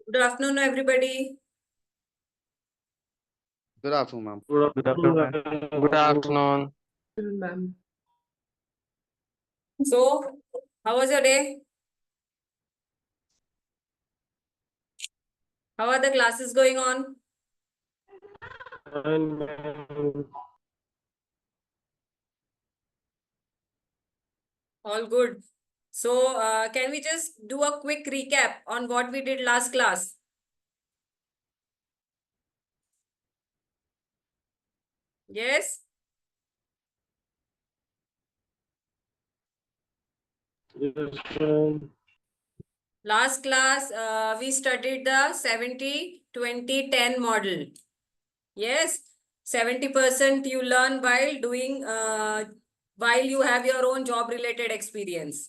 Good afternoon, everybody. Good afternoon, ma'am. Good afternoon. Good afternoon. Ma'am. So, how was your day? How are the classes going on? All good. So, can we just do a quick recap on what we did last class? Yes? Last class, we studied the 70-20-10 model. Yes? 70% you learn while doing, while you have your own job-related experience.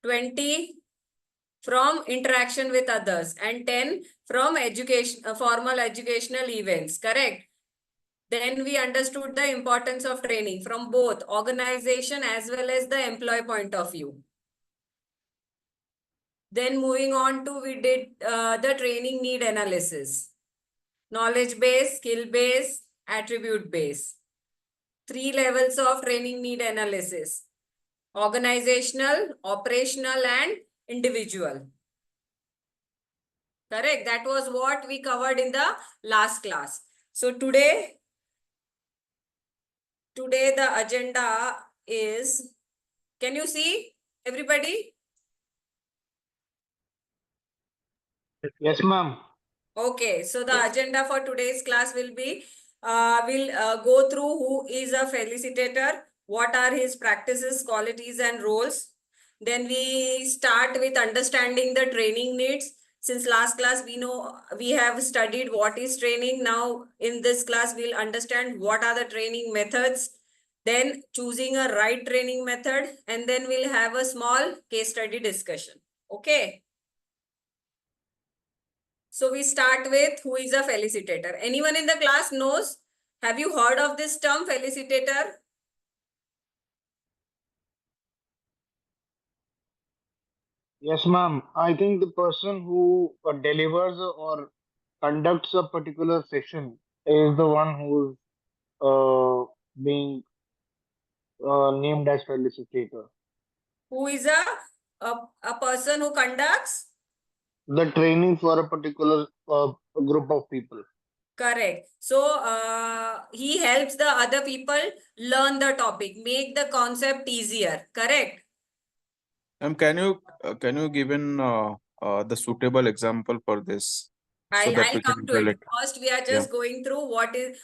20 from interaction with others, and 10 from education, formal educational events, correct? Then we understood the importance of training from both organization as well as the employee point of view. Then moving on to, we did the training need analysis. Knowledge base, skill base, attribute base. 3 levels of training need analysis. Organizational, operational, and individual. Correct. That was what we covered in the last class. So today the agenda is, can you see everybody? Yes, ma'am. Okay. So the agenda for today's class will be, we'll go through who is a felicitator, what are his practices, qualities, and roles. Then we start with understanding the training needs. Since last class, we have studied what is training. Now in this class, we'll understand what are the training methods, then choosing a right training method, and then we'll have a small case study discussion. Okay. So we start with who is a felicitator. Anyone in the class knows? Have you heard of this term, felicitator? Yes, ma'am. I think the person who delivers or conducts a particular session is the one who's being named as felicitator. Who is a person who conducts? The training for a particular group of people. Correct. So he helps the other people learn the topic, make the concept easier. Correct. Can you give in the suitable example for this so that I'll we come can to it. relate? First, we are just going through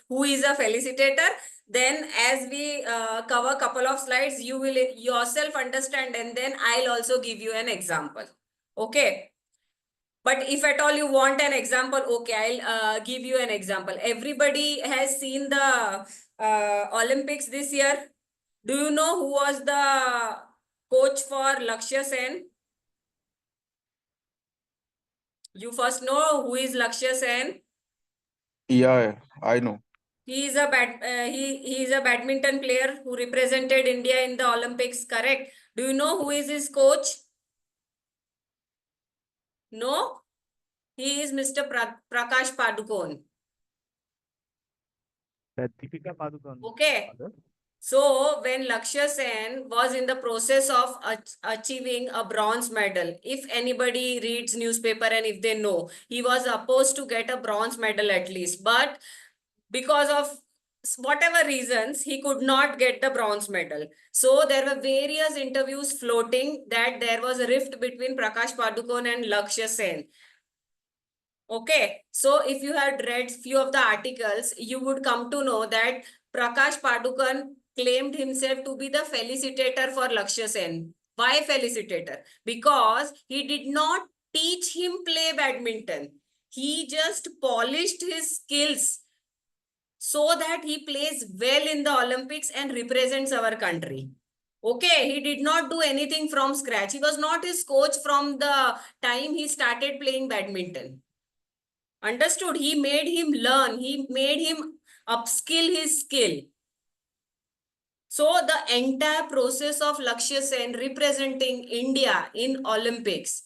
who is a felicitator. Then as we cover a couple of slides, you will yourself understand, and then I'll also give you an example. Okay. But if at all you want an example, okay, I'll give you an example. Everybody has seen the Olympics this year. Do you know who was the coach for Lakshya Sen? You first know who is Lakshya Sen. Yeah, I know. He is he is a badminton player who represented India in the Olympics. Correct. Do you know who is his coach? No. He is Mr. Prakash Padukone. Deepika Padukone. Okay. So when Lakshya Sen was in the process of achieving a bronze medal, if anybody reads newspaper and if they know, he was supposed to get a bronze medal at least, but because of whatever reasons, he could not get the bronze medal. So there were various interviews floating that there was a rift between Prakash Padukone and Lakshya Sen. Okay, so if you had read few of the articles, you would come to know that Prakash Padukone claimed himself to be the felicitator for Lakshya Sen. Why felicitator? Because he did not teach him play badminton. He just polished his skills so that he plays well in the Olympics and represents our country. Okay, he did not do anything from scratch. He was not his coach from the time he started playing badminton. Understood? He made him learn. He made him upskill his skill. So the entire process of Lakshya Sen representing India in Olympics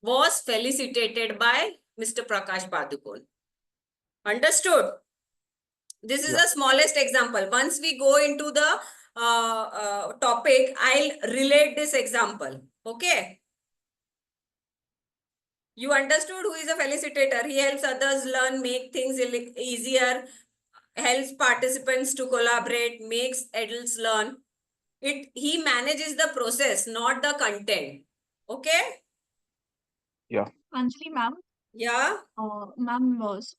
was felicitated by Mr. Prakash Padukone. Understood? This is Yeah. the smallest example. Once we go into the topic, I'll relate this example. Okay? You understood who is a felicitator? He helps others learn, make things easier, helps participants to collaborate, makes adults learn. He manages the process, not the content. Okay? Anjali ma'am, Yeah. ma'am,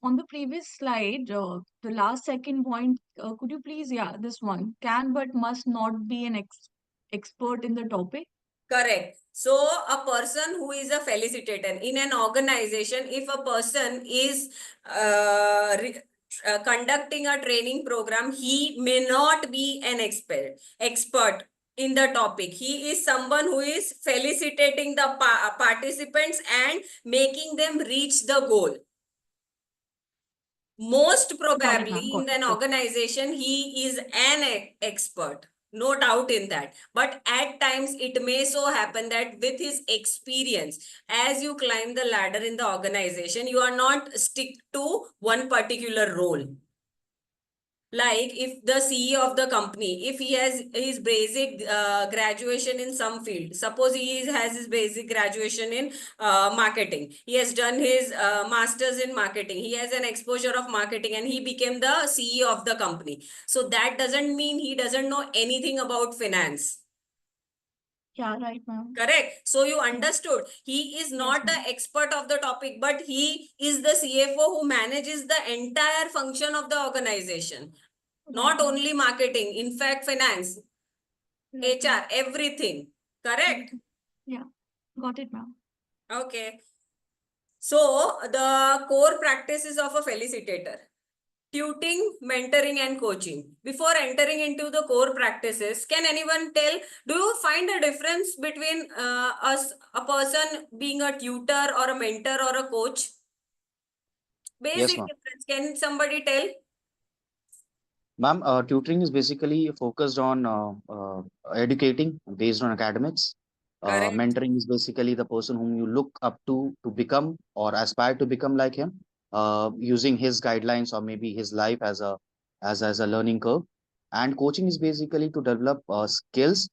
on the previous slide, the last second point, could you please, this one, can but must not be an expert in the topic? Correct. So a person who is a felicitator in an organization, if a person is conducting a training program, he may not be an expert in the topic. He is someone who is felicitating the participants and making them reach the goal. Most probably got in it, an okay. organization, he is an expert. No doubt in that. But at times, it may so happen that with his experience, as you climb the ladder in the organization, you are not stick to one particular role. Like if the CEO of the company, if he has his basic graduation in some field, suppose has his basic graduation in marketing, he has done his masters in marketing, he has an exposure of marketing and he became the CEO of the company. So that doesn't mean he doesn't know anything about finance. Yeah, right, ma'am. Correct. So you understood. He is not the ma'am. expert of the topic, but he is the CFO who manages the entire function of the organization. Not Right, ma'am. only marketing, in fact, finance, Right, ma'am. HR, everything. Correct? Yeah, got it, ma'am. Okay. So the core practices of a felicitator. Tutoring, mentoring, and coaching. Before entering into the core practices, can anyone tell, do you find a difference between a person being a tutor or a mentor or a coach? Yes, Basic ma'am. difference. Can somebody tell? Ma'am, tutoring is basically focused on educating based on academics. Correct. Mentoring is basically the person whom you look up to become or aspire to become like him, using his guidelines or maybe his life as a learning curve. And coaching is basically to develop skills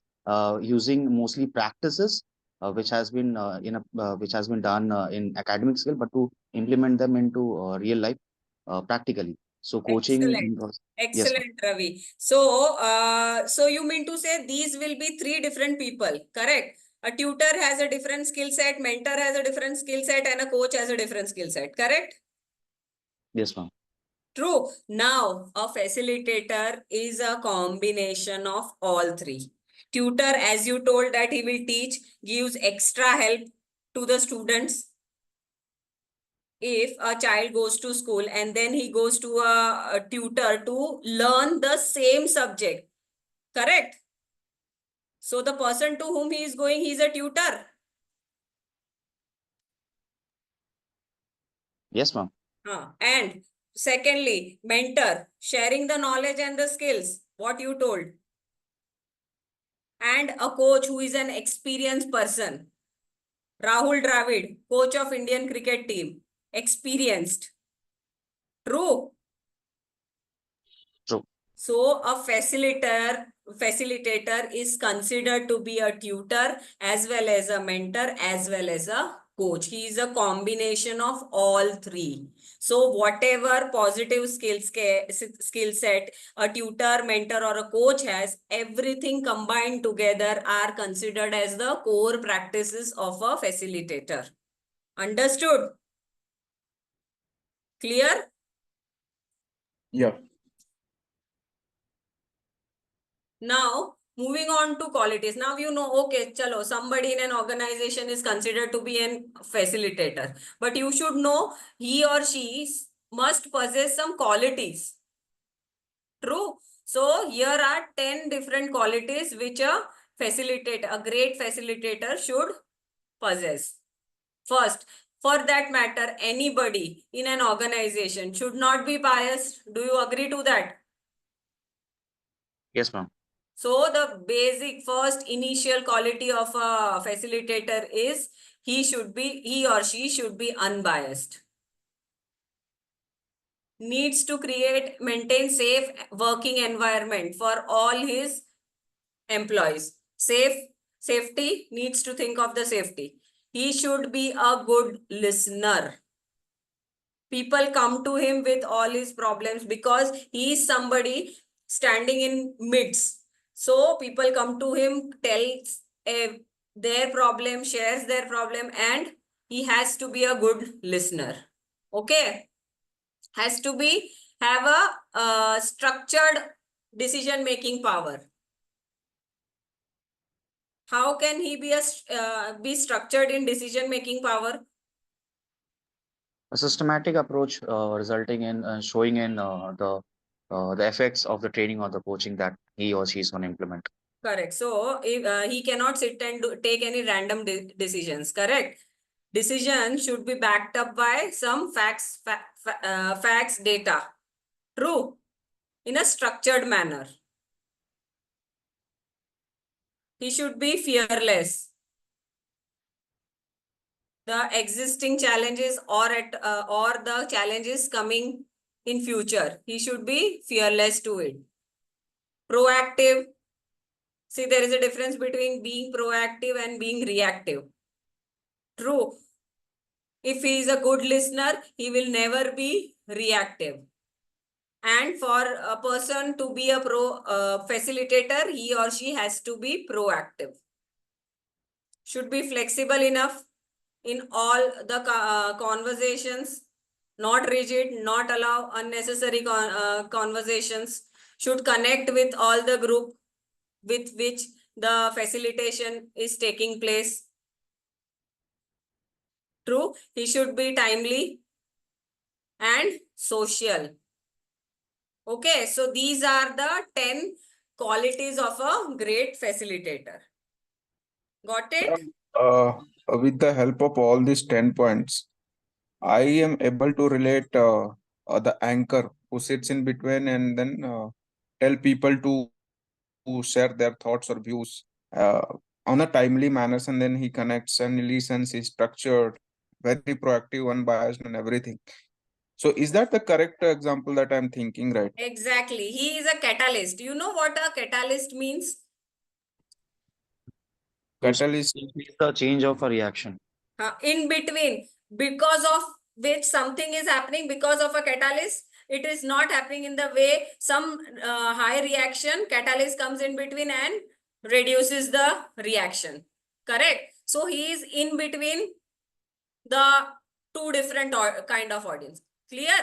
using mostly practices, which has been done in academic skill, but to implement them into real life practically. So coaching Excellent. involves. Yes, ma'am. Excellent, Ravi. So you mean to say these will be three different people, correct? A tutor has a different skill set, mentor has a different skill set, and a coach has a different skill set, correct? Yes, ma'am. True. Now, a facilitator is a combination of all three. Tutor, as you told that he will teach, gives extra help to the students. If a child goes to school and then he goes to a tutor to learn the same subject, correct? So the person to whom he is going, he is a tutor. Yes, ma'am. And secondly, mentor, sharing the knowledge and the skills, what you told. And a coach who is an experienced person. Rahul Dravid, coach of Indian cricket team, experienced. True. True. So a facilitator is considered to be a tutor as well as a mentor as well as a coach. He is a combination of all three. So whatever positive skill set a tutor, mentor or a coach has, everything combined together are considered as the core practices of a facilitator. Understood? Clear? Yeah. Now, moving on to qualities. Now you know, okay, chalo, somebody in an organization is considered to be an facilitator. But you should know he or she must possess some qualities. True. So here are 10 different qualities which a great facilitator should possess. First, for that matter, anybody in an organization should not be biased. Do you agree to that? Yes, ma'am. So the basic first initial quality of a facilitator is he or she should be unbiased. Needs to maintain safe working environment for all his employees. Safety, needs to think of the safety. He should be a good listener. People come to him with all his problems because he is somebody standing in midst. So people come to him, tells their problem, shares their problem, and he has to be a good listener. Okay, has to be have a structured decision making power. How can he be structured in decision making power? A systematic approach resulting in showing in the effects of the training or the coaching that he or she is going to implement. Correct. So if he cannot sit and take any random decisions. Correct. Decision should be backed up by some facts, facts, data. True. In a structured manner. He should be fearless. The existing challenges or the challenges coming in future, he should be fearless to it. Proactive. See, there is a difference between being proactive and being reactive. True. If he is a good listener, he will never be reactive. And for a person to be a facilitator, he or she has to be proactive. Should be flexible enough in all the conversations, not rigid, not allow unnecessary conversations, should connect with all the group with which the facilitation is taking place. True, he should be timely and social. Okay, so these are the 10 qualities of a great facilitator. Got it? With the help of all these 10 points, I am able to relate the anchor who sits in between and then tell people to share their thoughts or views uh, on a timely manner, and then he connects and he listens, he's structured, very proactive, unbiased, and everything. So is that the correct example that I'm thinking, right? Exactly. He is a catalyst. You know what a catalyst means? Catalyst. The change of a reaction. In between, because of which something is happening, because of a catalyst, it is not happening in the way some high reaction, catalyst comes in between and reduces the reaction. Correct? So he is in between the two different kind of audience. Clear?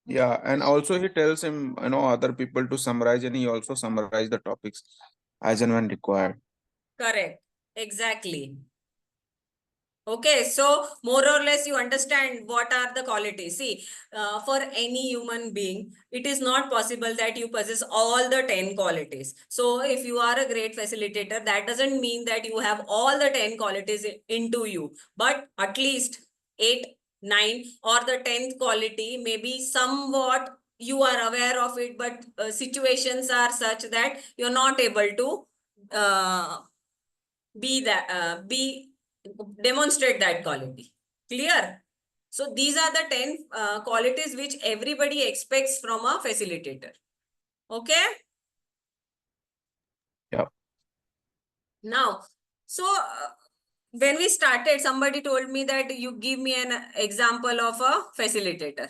Yeah, and also he tells him, other people to summarize, and he also summarize the topics as and when required. Correct. Exactly. Okay, so more or less you understand what are the qualities. See, for any human being, it is not possible that you possess all the 10 qualities. So if you are a great facilitator, that doesn't mean that you have all the 10 qualities into you, but at least 8, 9 or the 10th quality, maybe somewhat you are aware of it, but situations are such that you're not able to demonstrate that quality. Clear? So these are the 10 qualities which everybody expects from a facilitator. Okay? Yeah. Now, so when we started, somebody told me that you give me an example of a facilitator.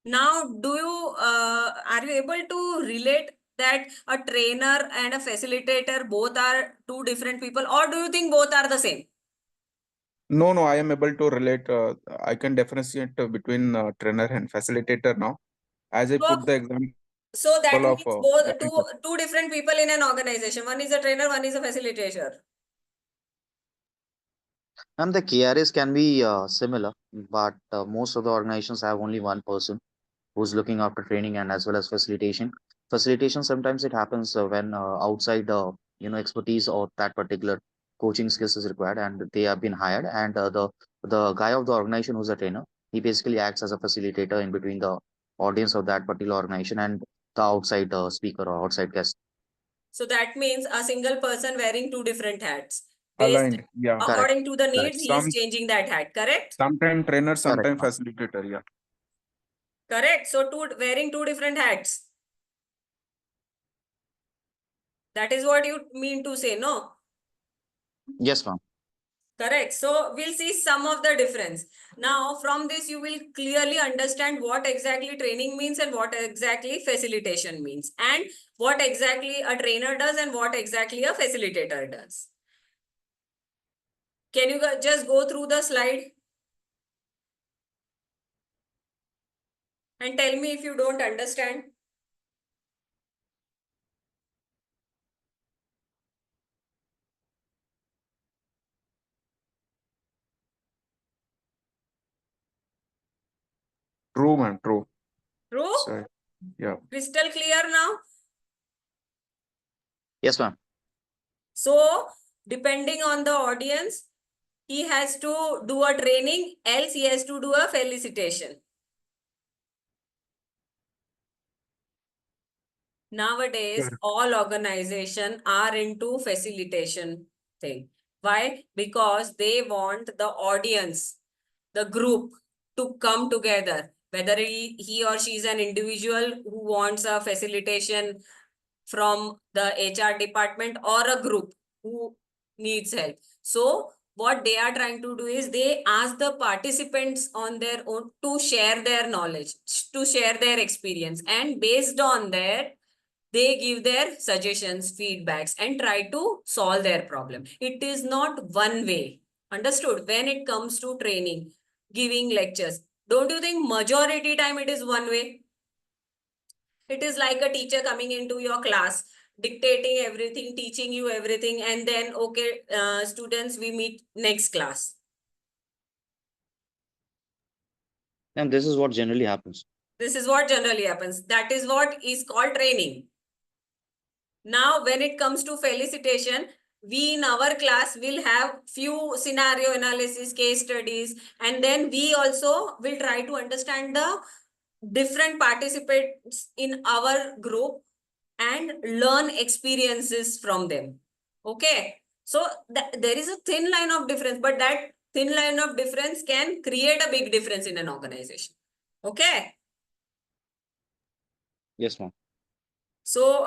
Now, are you able to relate that a trainer and a facilitator both are two different people, or do you think both are the same? No, I am able to relate. I can differentiate between trainer and facilitator now, as I put the example So that of means both every two different people in an organization. One is a trainer, one is a facilitator. And the KRAs can be similar, but most of the organizations have only one person who's looking after training and as well as facilitation. Facilitation sometimes it happens when outside expertise or that particular coaching skills is required, and they have been hired. And the guy of the organization who's a trainer, he basically acts as a facilitator in between the audience of that particular organization and the outside speaker or outside guest. So that means a single person wearing two different hats. Based Aligned. Yeah. Correct. according to the Correct. needs, he is Some changing that hat, correct? sometime trainer, sometime ma'am. facilitator. Yeah. Correct. So wearing two different hats. That is what you mean to say, no? Yes, ma'am. Correct. So we'll see some of the difference. Now, from this, you will clearly understand what exactly training means and what exactly facilitation means, and what exactly a trainer does and what exactly a facilitator does. Can you just go through the slide and tell me if you don't understand? True, man. True. True? So, yeah. Crystal clear now? Yes, ma'am. So, depending on the audience, he has to do a training, else he has to do a felicitation. Nowadays, Correct. all organizations are into facilitation thing. Why? Because they want the audience, the group to come together. Whether he or she is an individual who wants a facilitation from the HR department or a group who needs help. So what they are trying to do is they ask the participants on their own to share their knowledge, to share their experience, and based on that, they give their suggestions, feedbacks, and try to solve their problem. It is not one way. Understood? When it comes to training, giving lectures, don't you think majority time it is one way? It is like a teacher coming into your class, dictating everything, teaching you everything, and then, okay, students, we meet next class. And this is what generally happens. This is what generally happens. That is what is called training. Now, when it comes to felicitation, we in our class will have few scenario analysis, case studies, and then we also will try to understand the different participants in our group and learn experiences from them. Okay. So there is a thin line of difference, but that thin line of difference can create a big difference in an organization. Okay. Yes, ma'am. So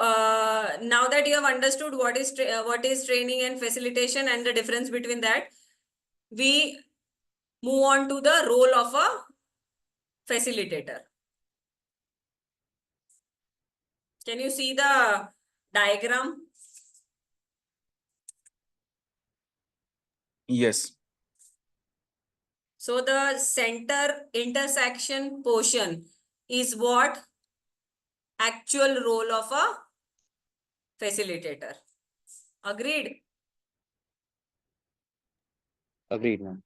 now that you have understood what is training and facilitation and the difference between that, we move on to the role of a facilitator. Can you see the diagram? Yes. So the center intersection portion is what actual role of a facilitator. Agreed? Agreed, ma'am.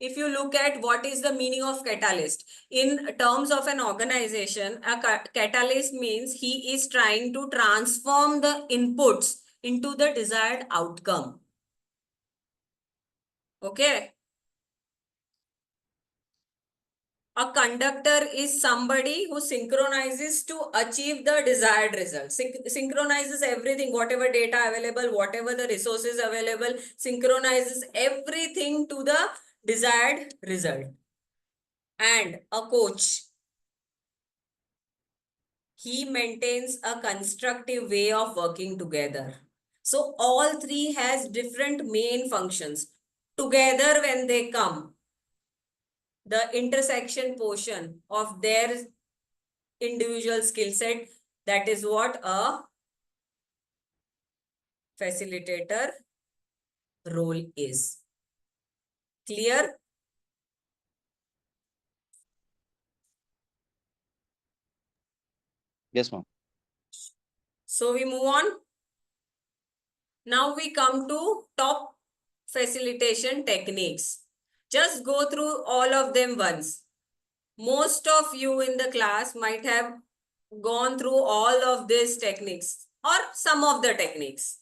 If you look at what is the meaning of catalyst, in terms of an organization, a catalyst means he is trying to transform the inputs into the desired outcome. Okay. A conductor is somebody who synchronizes to achieve the desired result. Synchronizes everything, whatever data available, whatever the resources available, synchronizes everything to the desired result. And a coach, he maintains a constructive way of working together. So all three has different main functions. Together when they come, the intersection portion of their individual skill set, that is what a facilitator role is. Clear? Yes, ma'am. So we move on. Now we come to top facilitation techniques. Just go through all of them once. Most of you in the class might have gone through all of these techniques or some of the techniques.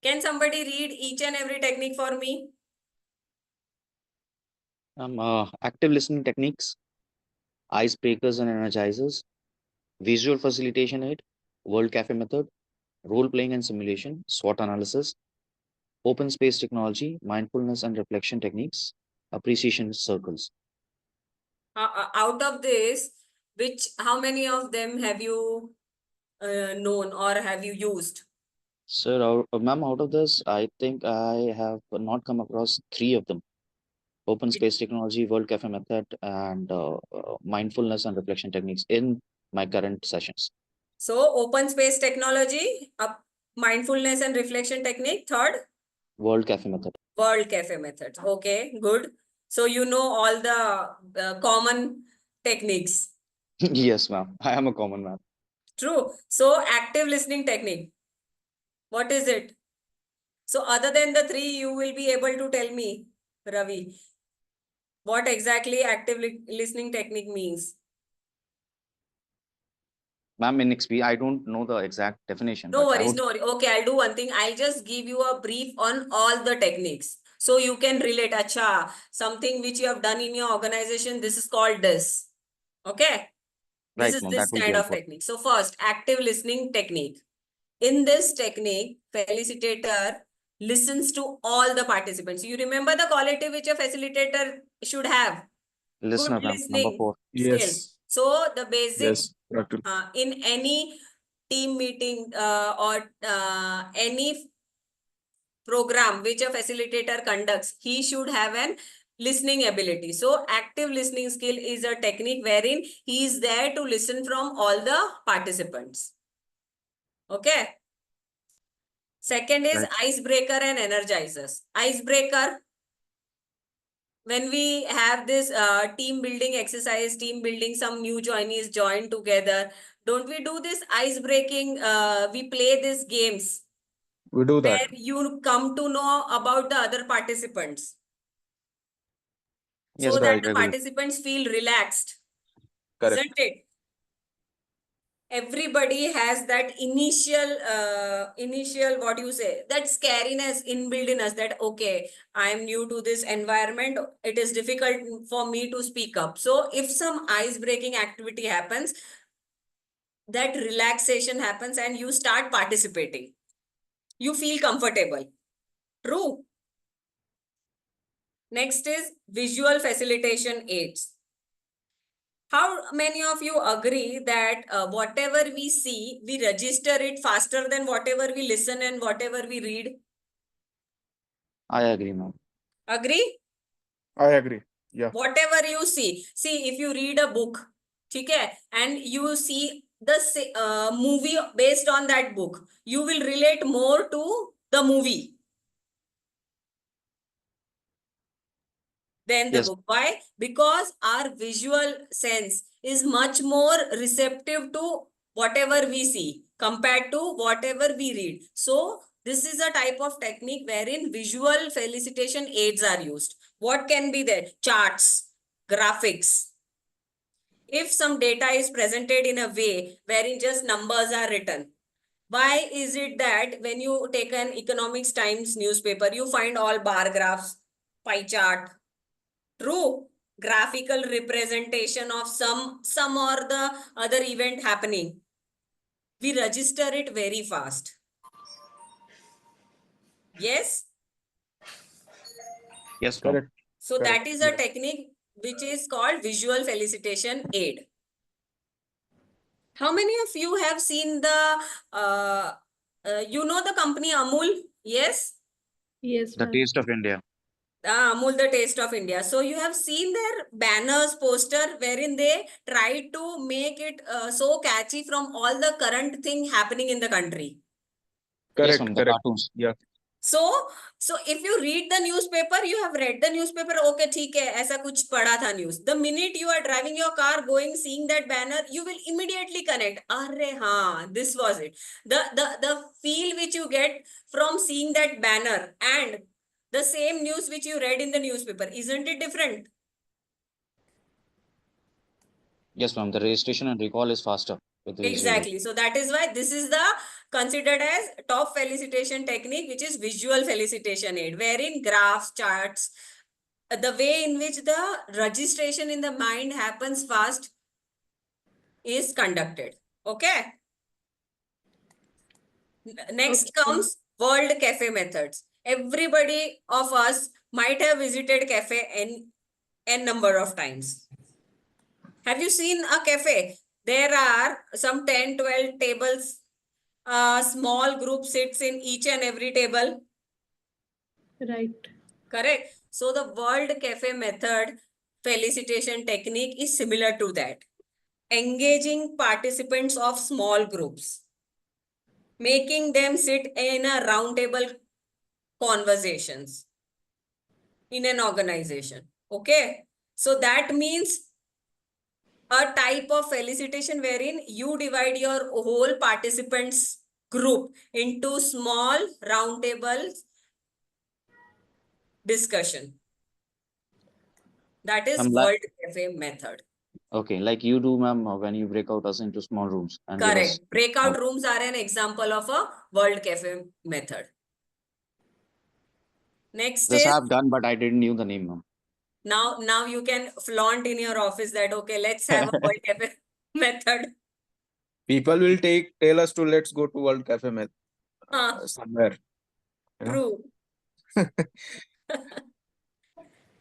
Can somebody read each and every technique for me? Active listening techniques, icebreakers and energizers, visual facilitation aid, World Cafe method, role playing and simulation, SWOT analysis, open space technology, mindfulness and reflection techniques, appreciation circles. Out of this, how many of them have you known or have you used? Sir, ma'am, out of this, I think I have not come across three of them: open space technology, World Cafe method, and mindfulness and reflection techniques in my current sessions. So open space technology, mindfulness and reflection technique. Third, World Cafe method. World Cafe methods. Okay, good. So you know all the common techniques. Yes, ma'am. I am a common man. True. So active listening technique. What is it? So other than the three, you will be able to tell me, Ravi, what exactly active listening technique means. Ma'am, in XP, I don't know the exact definition, No but I worries, would. no worries. Okay, I'll do one thing. I'll just give you a brief on all the techniques. So you can relate, acha, something which you have done in your organization, this is called this. Okay? This Right, is ma'am. That this will be kind of helpful. technique. So first, active listening technique. In this technique, facilitator listens to all the participants. You remember the quality which a facilitator should have? Good Listener, ma'am. Number listening 4. skill. Yes, So the basic yes, Dr. in any team meeting or any program which a facilitator conducts, he should have an listening ability. So active listening skill is a technique wherein he is there to listen from all the participants. Okay. Second is Right. icebreaker and energizers. Icebreaker, when we have this team building exercise, team building, some new joinees join together. Don't we do this ice breaking? We play these games We do that. where you come to know about the other participants Yes, so that I the agree. participants feel relaxed, Correct. isn't it? Everybody has that initial what you say, that scariness inbuilt in us, that okay, I am new to this environment, it is difficult for me to speak up. So if some ice breaking activity happens, that relaxation happens and you start participating, you feel comfortable. True. Next is visual facilitation aids. How many of you agree that whatever we see, we register it faster than whatever we listen and whatever we read? I agree, ma'am. Agree? I agree. Yeah. Whatever you see, if you read a book, okay, and you see the movie based on that book, you will relate more to the movie than the Yes. book. Why? Because our visual sense is much more receptive to whatever we see compared to whatever we read. So this is a type of technique wherein visual felicitation aids are used. What can be there? Charts, graphics. If some data is presented in a way wherein just numbers are written, why is it that when you take an Economics Times newspaper, you find all bar graphs, pie chart? True. Graphical representation of some or the other event happening. We register it very fast. Yes. Yes, ma'am. Correct. So Correct. that is a Yeah. technique which is called visual felicitation aid. How many of you have seen the, you know the company Amul? Yes. Yes, The ma'am. taste of India. Amul, the taste of India. So you have seen their banners, poster, wherein they try to make it so catchy from all the current thing happening in the country. Yes, Correct. ma'am. The Correct. cartoons. Yeah. So if you read the newspaper, you have read the newspaper, okay, ठीक है, ऐसा कुछ पढ़ा था news. The minute you are driving your car, going, seeing that banner, you will immediately connect. अरे हाँ, this was it. The feel which you get from seeing that banner and the same news which you read in the newspaper, isn't it different? Yes, ma'am. The registration and recall is faster with these visuals. Exactly. So that is why this is the considered as top felicitation technique, which is visual felicitation aid, wherein graphs, charts, the way in which the registration in the mind happens fast is conducted. Okay. Next Okay. comes World Cafe methods. Everybody of us might have visited cafe n number of times. Have you seen a cafe? There are some 10, 12 tables. A small group sits in each and every table. Right. Correct. So the World Cafe method felicitation technique is similar to that. Engaging participants of small groups, making them sit in a round table conversations in an organization. Okay. So that means a type of felicitation wherein you divide your whole participants group into small round tables discussion. That is I'm like, World Cafe method. okay, like you do, ma'am, when you break out us into small rooms and give us. Correct. Breakout rooms are an example of a World Cafe method. Next This is I've done, but I didn't knew the name, ma'am. now you can flaunt in your office that okay, let's have a World Cafe method. People will tell us to let's go to World Cafe Huh, somewhere. You know? true.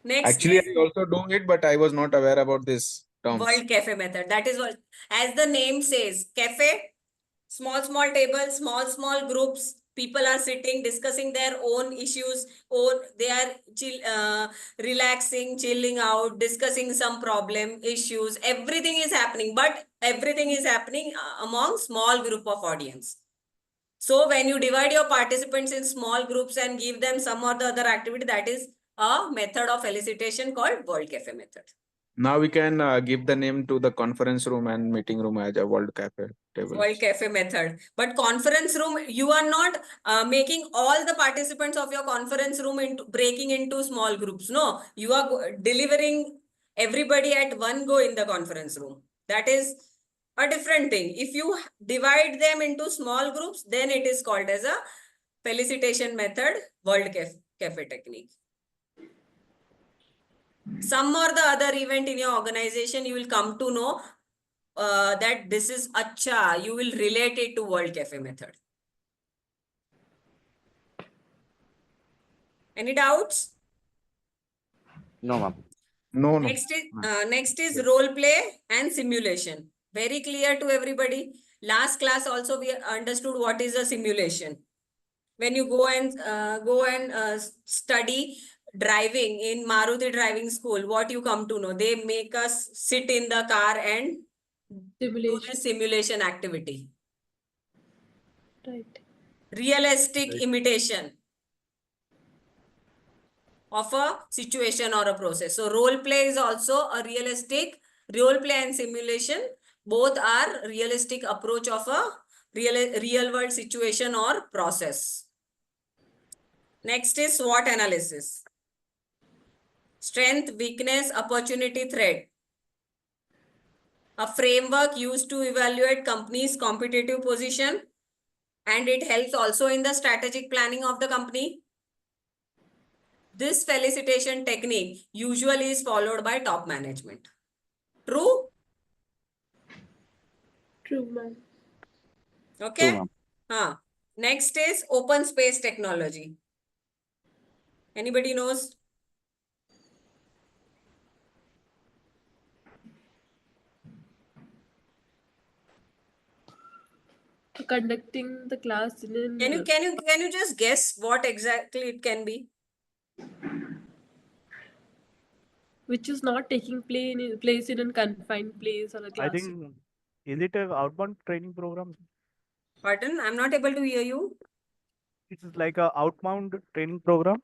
Next Actually, is I also do it, but I was not aware about this terms. World Cafe method. That is what, as the name says, cafe, small tables, small groups. People are sitting, discussing their own issues, or they are relaxing, chilling out, discussing some problem, issues. Everything is happening, but everything is happening among small group of audience. So when you divide your participants in small groups and give them some or the other activity, that is a method of felicitation called World Cafe method. Now we can give the name to the conference room and meeting room as a World Cafe table. World Cafe method. But conference room, you are not making all the participants of your conference room into breaking into small groups. No, you are delivering everybody at one go in the conference room. That is a different thing. If you divide them into small groups, then it is called as a felicitation method, World Cafe technique. Some or the other event in your organization, you will come to know that this is acha, you will relate it to World Cafe method. Any doubts? No, ma'am. No. Next is role play and simulation. Very clear to everybody. Last class also we understood what is a simulation. When you go and study driving in Maruti driving school, what you come to know, they make us sit in the car and do Simulation. this simulation activity. Right. Realistic imitation of a situation or a process. So role play is also a realistic, role play and simulation both are realistic approach of a real world situation or process. Next is SWOT analysis. Strength, weakness, opportunity, threat. A framework used to evaluate company's competitive position, and it helps also in the strategic planning of the company. This felicitation technique usually is followed by top management. True? True, ma'am. Okay. True, ma'am. Next is open space technology. Anybody knows? Conducting the class in Can you just guess what exactly it can be? which is not taking place in a confined place or a I classroom. think, is it a outbound training program? Pardon, I'm not able to hear you. It's like a outbound training program.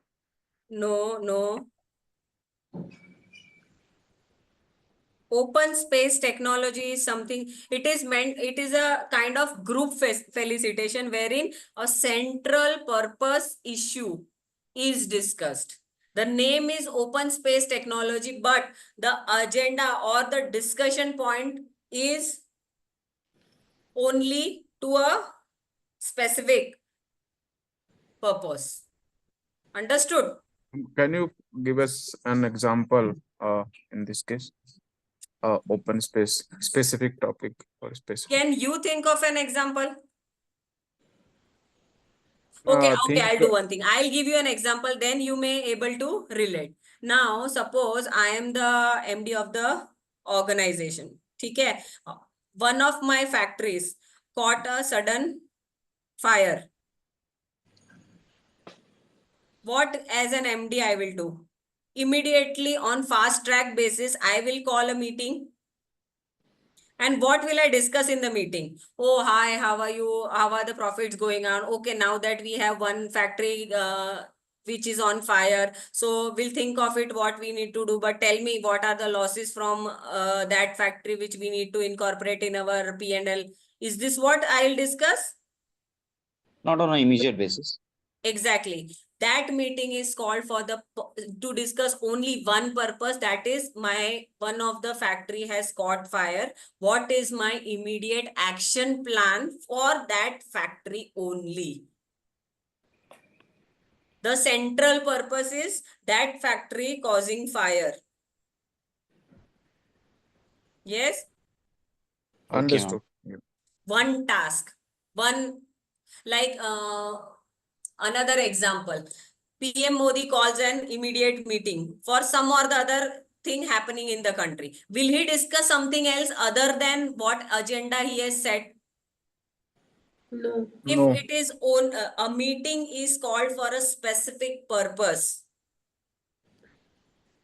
No. Open space technology is something, it is a kind of group felicitation wherein a central purpose issue is discussed. The name is open space technology, but the agenda or the discussion point is only to a specific purpose. Understood? Can you give us an example in this case? Open space, specific topic or specific. Can you think of an example? Okay, I think I'll do one thing. I'll give you an example, then you may able to relate. Now, suppose I am the MD of the organization. Okay, one of my factories caught a sudden fire. What as an MD I will do? Immediately on fast track basis, I will call a meeting. And what will I discuss in the meeting? Oh, hi, how are you? How are the profits going on? Okay, now that we have one factory which is on fire, so we'll think of it what we need to do. But tell me, what are the losses from that factory which we need to incorporate in our P&L? Is this what I'll discuss? Not on an immediate basis. Exactly. That meeting is called for to discuss only one purpose. That is one of the factory has caught fire. What is my immediate action plan for that factory only? The central purpose is that factory causing fire. Yes. Okay, ma'am. understood. Yeah. One task. Another example. PM Modi calls an immediate meeting for some or the other thing happening in the country. Will he discuss something else other than what agenda he has set? No. If No. it is on a meeting is called for a specific purpose,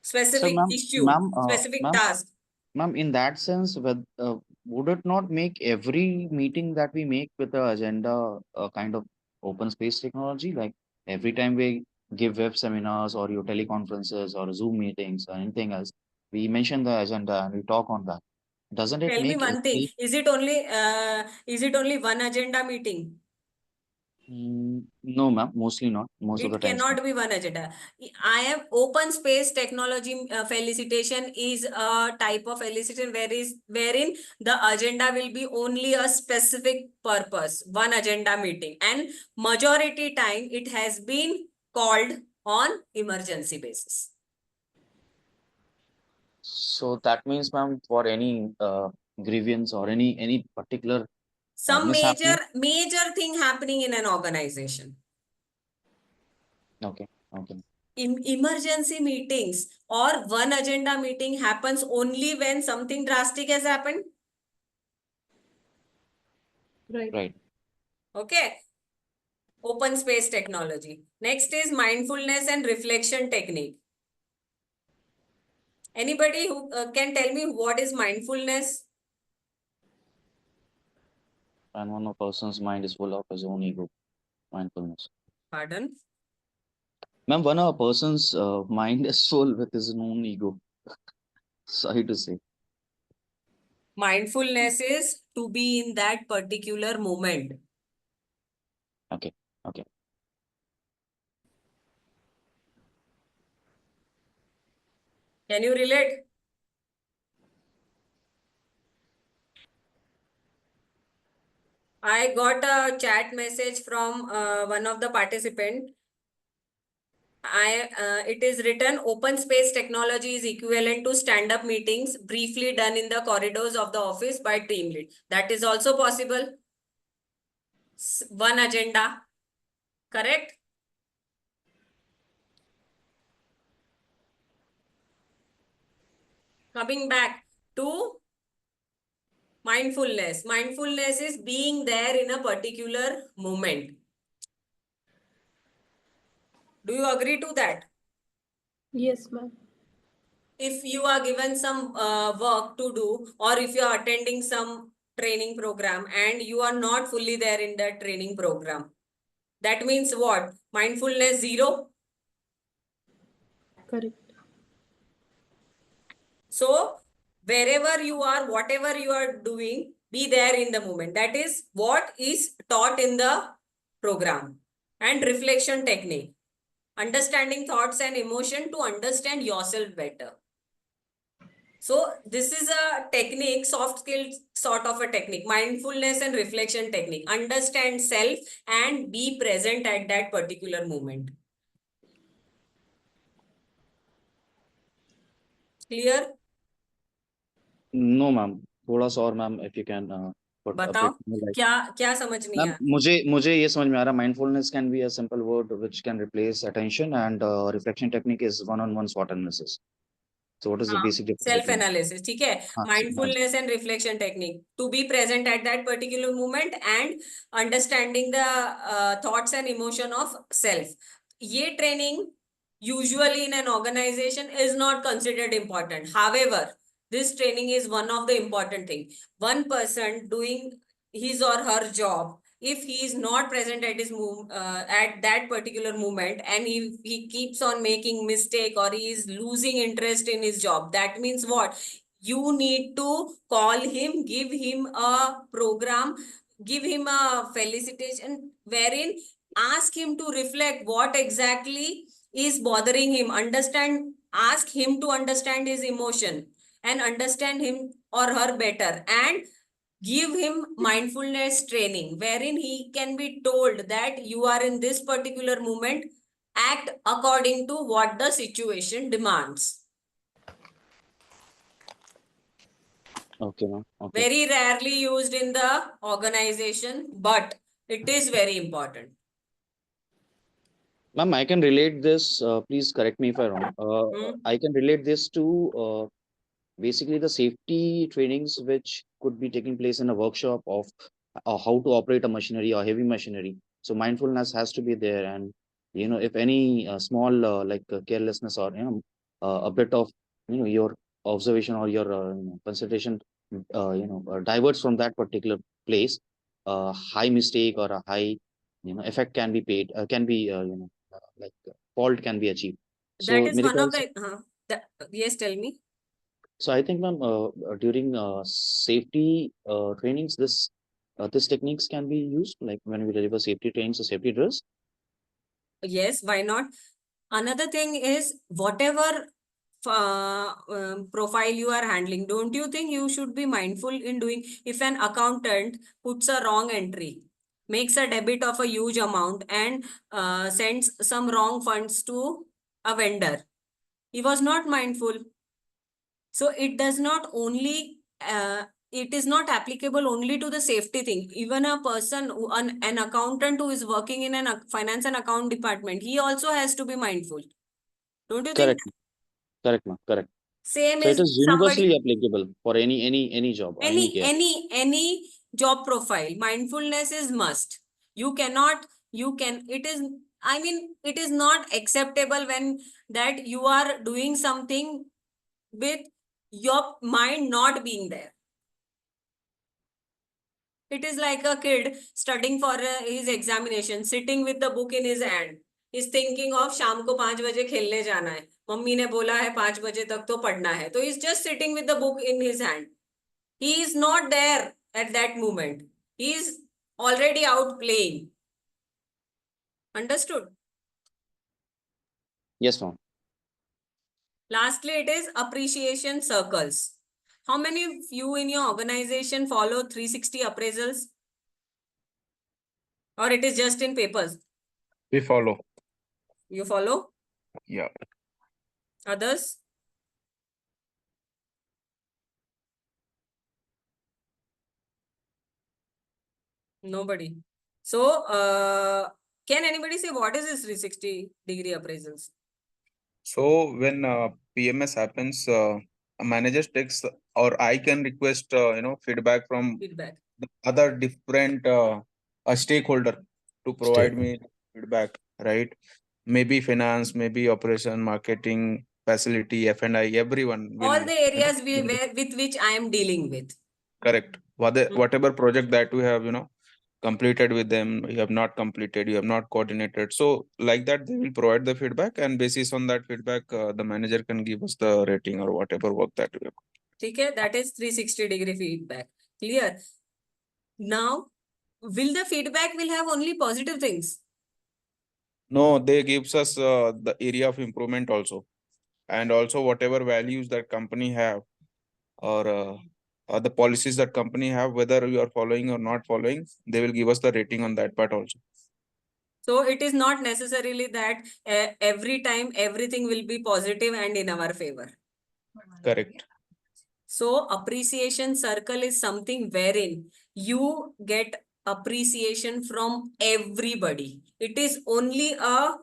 So, specific ma'am, issue, specific task. ma'am, in that sense, would it not make every meeting that we make with the agenda a kind of open space technology? Like every time we give web seminars or your teleconferences or Zoom meetings or anything else, we mention the agenda and we talk on that. Doesn't it Tell me make one thing. every Is it only one agenda meeting? No, ma'am, mostly not. Most of the It times, not. cannot be one agenda. I am open space technology felicitation is a type of felicitation wherein the agenda will be only a specific purpose, one agenda meeting, and majority time it has been called on emergency basis. So that means, ma'am, for any grievance or any particular Some mishappening. major thing happening in an organization. Okay, okay. Emergency meetings or one agenda meeting happens only when something drastic has happened. Right. Right. Okay. Open space technology. Next is mindfulness and reflection technique. Anybody who can tell me what is mindfulness? And when a person's mind is full of his own ego, mindfulness. Pardon? Ma'am, when a person's mind is full with his own ego, sorry to say. Mindfulness is to be in that particular moment. Okay, okay. Can you relate? I got a chat message from one of the participants. It is written open space technology is equivalent to stand-up meetings briefly done in the corridors of the office by team lead. That is also possible. One agenda, correct? Coming back to mindfulness. Mindfulness is being there in a particular moment. Do you agree to that? Yes, ma'am. If you are given some work to do, or if you are attending some training program and you are not fully there in that training program, that means what? Mindfulness zero. Correct. So wherever you are, whatever you are doing, be there in the moment. That is what is taught in the program. And reflection technique. Understanding thoughts and emotion to understand yourself better. So this is a technique, soft skills sort of a technique, mindfulness and reflection technique. Understand self and be present at that particular moment. Clear? No, ma'am. Thoda sa aur, ma'am, if you can but a बताओ bit more like. क्या समझ नहीं ma'am आया? मुझे ये समझ में आ रहा, mindfulness can be a simple word which can replace attention, and reflection technique is one-on-one SWOT analysis. So what is the basic difference self between? Analysis, ठीक है. हाँ, mindfulness and reflection technique, to be present at that particular moment and understanding the thoughts and emotion of self. ये training usually in an organization is not considered important. However, this training is one of the important thing. One person doing his or her job, if he is not present at his at that particular moment, and he keeps on making mistake, or he is losing interest in his job, that means what? You need to call him, give him a program, give him a felicitation, wherein ask him to reflect what exactly is bothering him, ask him to understand his emotion and understand him or her better, and give him mindfulness training wherein he can be told that you are in this particular moment, act according to what the situation demands. Okay, ma'am. Okay. Very rarely used in the organization, but it is very important. Ma'am, I can relate this, please correct me if I'm wrong. I can relate this to basically the safety trainings which could be taking place in a workshop of how to operate a machinery or heavy machinery. So mindfulness has to be there, and if any small carelessness, or a bit of your observation or your concentration diverts from that particular place, high mistake or a high effect can be paid, can be fault can be achieved. That So is one of miracles. yes, tell me. So I think, ma'am, during safety trainings, this techniques can be used, like when we deliver safety trainings or safety drills. Yes, why not? Another thing is, whatever profile you are handling, don't you think you should be mindful in doing? If an accountant puts a wrong entry, makes a debit of a huge amount, and sends some wrong funds to a vendor, he was not mindful. So it does not only it is not applicable only to the safety thing. Even a person, an accountant who is working in an finance and account department, he also has to be mindful. Don't you think? Correct. Correct, ma'am. Correct. Same So it is is somebody, universally applicable for any job or any care. any job profile. Mindfulness is must. You cannot, it is, I mean, it is not acceptable when that you are doing something with your mind not being there. It is like a kid studying for his examination, sitting with the book in his hand. He's thinking of शाम को 5 बजे खेलने जाना है, mummy ने बोला है 5 बजे तक तो पढ़ना है, तो he's just sitting with the book in his hand. He is not there at that moment. He is already out playing. Understood? Yes, ma'am. Lastly, it is appreciation circles. How many of you in your organization follow 360 appraisals? Or it is just in papers? We follow. You follow? Yeah. Others? Nobody. So, can anybody say what is this 360-degree appraisals? So when PMS happens, a manager takes, or I can request, feedback from Feedback. the other different a stakeholder to provide me feedback, right? Maybe finance, maybe operation, marketing, facility, F&I, everyone will. All the areas with which I am dealing with. Correct. Whatever project that we have, completed with them, you have not completed, you have not coordinated. So like that, they will provide the feedback, and basis on that feedback, the manager can give us the rating or whatever work that we have. Okay, that is 360-degree feedback. Clear? Now, will the feedback will have only positive things? No, they gives us the area of improvement also, and also whatever values that company have, or the policies that company have, whether you are following or not following, they will give us the rating on that part also. So it is not necessarily that every time everything will be positive and in our favor. Correct. So appreciation circle is something wherein you get appreciation from everybody. It is only a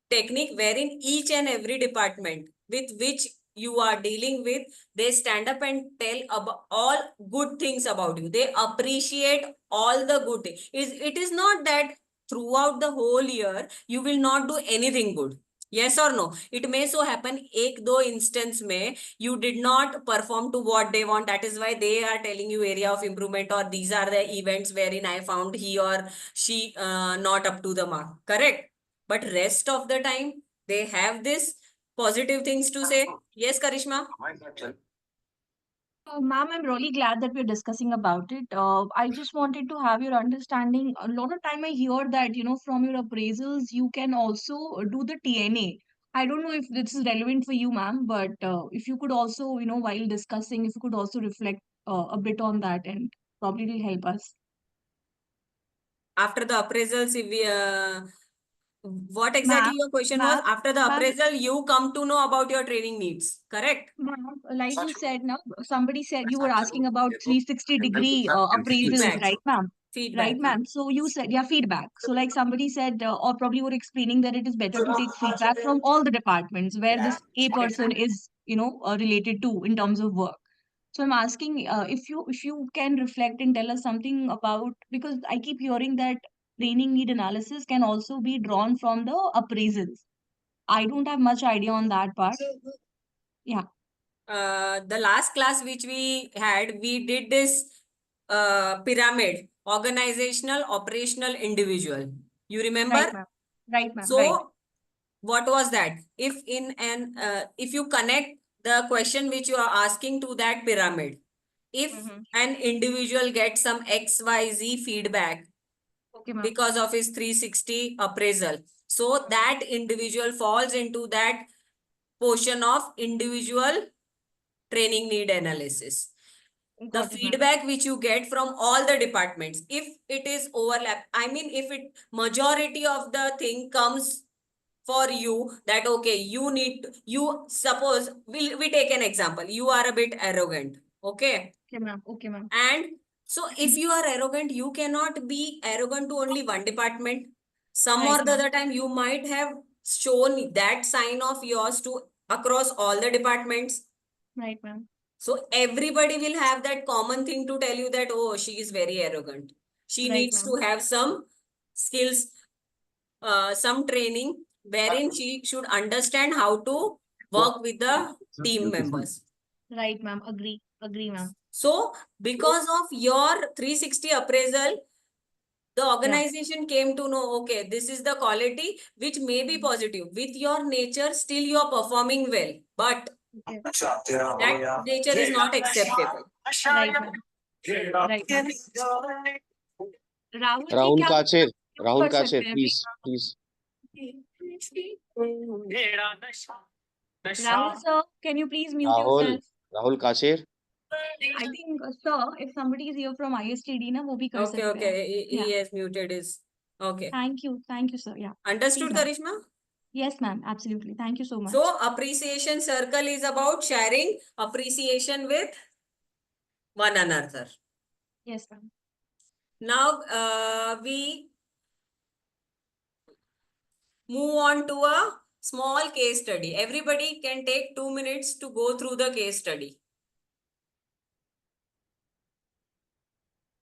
technique wherein each and every department with which you are dealing with, they stand up and tell about all good things about you. They appreciate all the good things. It is not that throughout the whole year you will not do anything good. Yes or no? It may so happen ek do instance mein you did not perform to what they want. That is why they are telling you area of improvement, or these are the events wherein I found he or she not up to the mark. Correct? But rest of the time, they have this positive things to say. Yes, Karishma? Ma'am, I'm really glad that we're discussing about it. I just wanted to have your understanding. A lot of time I hear that, from your appraisals, you can also do the TNA. I don't know if this is relevant for you, ma'am, but if you could also, while discussing, if you could also reflect a bit on that and probably will help us. After the appraisals, if we, what exactly Ma'am, your question was? ma'am, After the ma'am, appraisal, you come to know about your training needs. Correct? ma'am, like you said, now somebody said you were asking about 360-degree appraisals, Feedback. right, ma'am? Right, Feedback. ma'am. So you said, yeah, feedback. So like somebody said, or probably were explaining that it is better to take feedback from all the departments where this A person is, related to in terms of work. So I'm asking if you can reflect and tell us something about, because I keep hearing that training need analysis can also be drawn from the appraisals. I don't have much idea on that part. Yeah. The last class which we had, we did this pyramid, organizational, operational, individual. You Right, remember? ma'am. Right, ma'am. Right. So what was that? If you connect the question which you are asking to that pyramid, if Mm-hmm. an individual gets some XYZ feedback Okay, ma'am. because of his 360 appraisal, so that individual falls into that portion of individual training need analysis. The Got it, ma'am. feedback which you get from all the departments, if it is overlap, I mean, if it majority of the thing comes for you, that okay, you need you suppose we take an example, you are a bit arrogant, okay, Okay, ma'am. Okay, ma'am. and so if you are arrogant, you cannot be arrogant to only one department. Some Right, or the ma'am. other time you might have shown that sign of yours to across all the departments. Right, ma'am. So everybody will have that common thing to tell you that, oh, she is very arrogant. She Right, needs to ma'am. have some skills, some training wherein she should understand how to work with the team members. Right, ma'am. Agree. Agree, ma'am. So because of your 360 appraisal, the Yeah. organization came to know, okay, this is the quality which may be positive. With your nature, still you are performing well, but Okay. that nature is not acceptable. Right, ma'am. Right, ma'am. Rahul ji Rahul क्या हम Kachir, mute Rahul कर सकते Kachir, हैं अभी? please. Rahul sir, can you please mute Rahul, yourself? Rahul Kachir. I think sir, if somebody is here from ISTD ना वो भी कर Okay, सकते हैं. okay. He Yeah. has muted his. Okay. Thank you, sir. Yeah. Understood, Please, ma'am. Karishma? Yes, ma'am. Absolutely. Thank you so much. So, appreciation circle is about sharing appreciation with one another. Yes, ma'am. Now, we move on to a small case study. Everybody can take 2 minutes to go through the case study.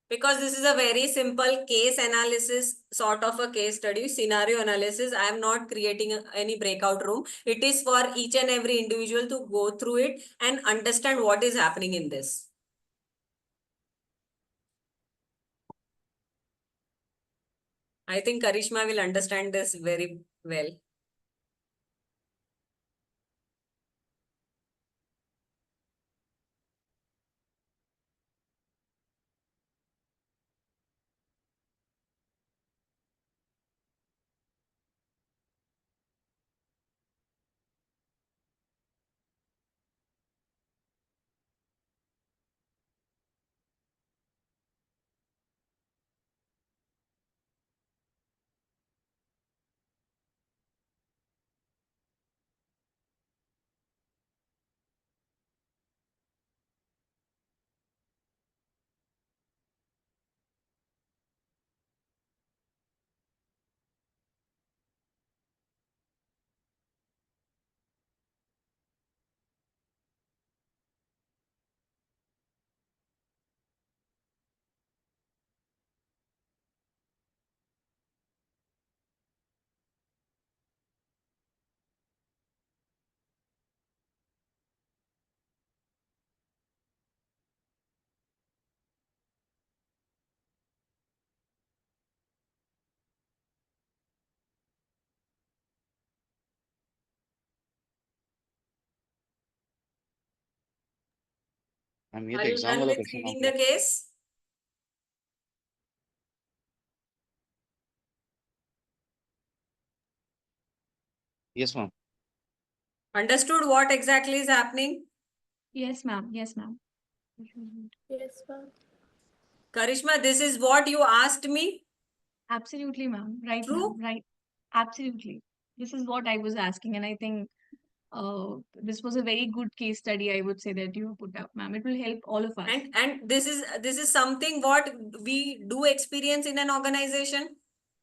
Because this is a very simple case analysis, sort of a case study, scenario analysis. I am not creating any breakout room. It is for each and every individual to go through it and understand what is happening in this. I think Karishma will understand this very well. Ma'am ये Are तो you exam done वाला with question uh reading गया. the case? Yes, ma'am. Understood what exactly is happening? Yes, ma'am. Yes, ma'am. Yes, ma'am. Karishma, this is what you asked me? Absolutely, ma'am. Right, True? ma'am. Right. Absolutely. This is what I was asking, and I think this was a very good case study, I would say, that you put up, ma'am. It will help all of us. And this is something what we do experience in an organization.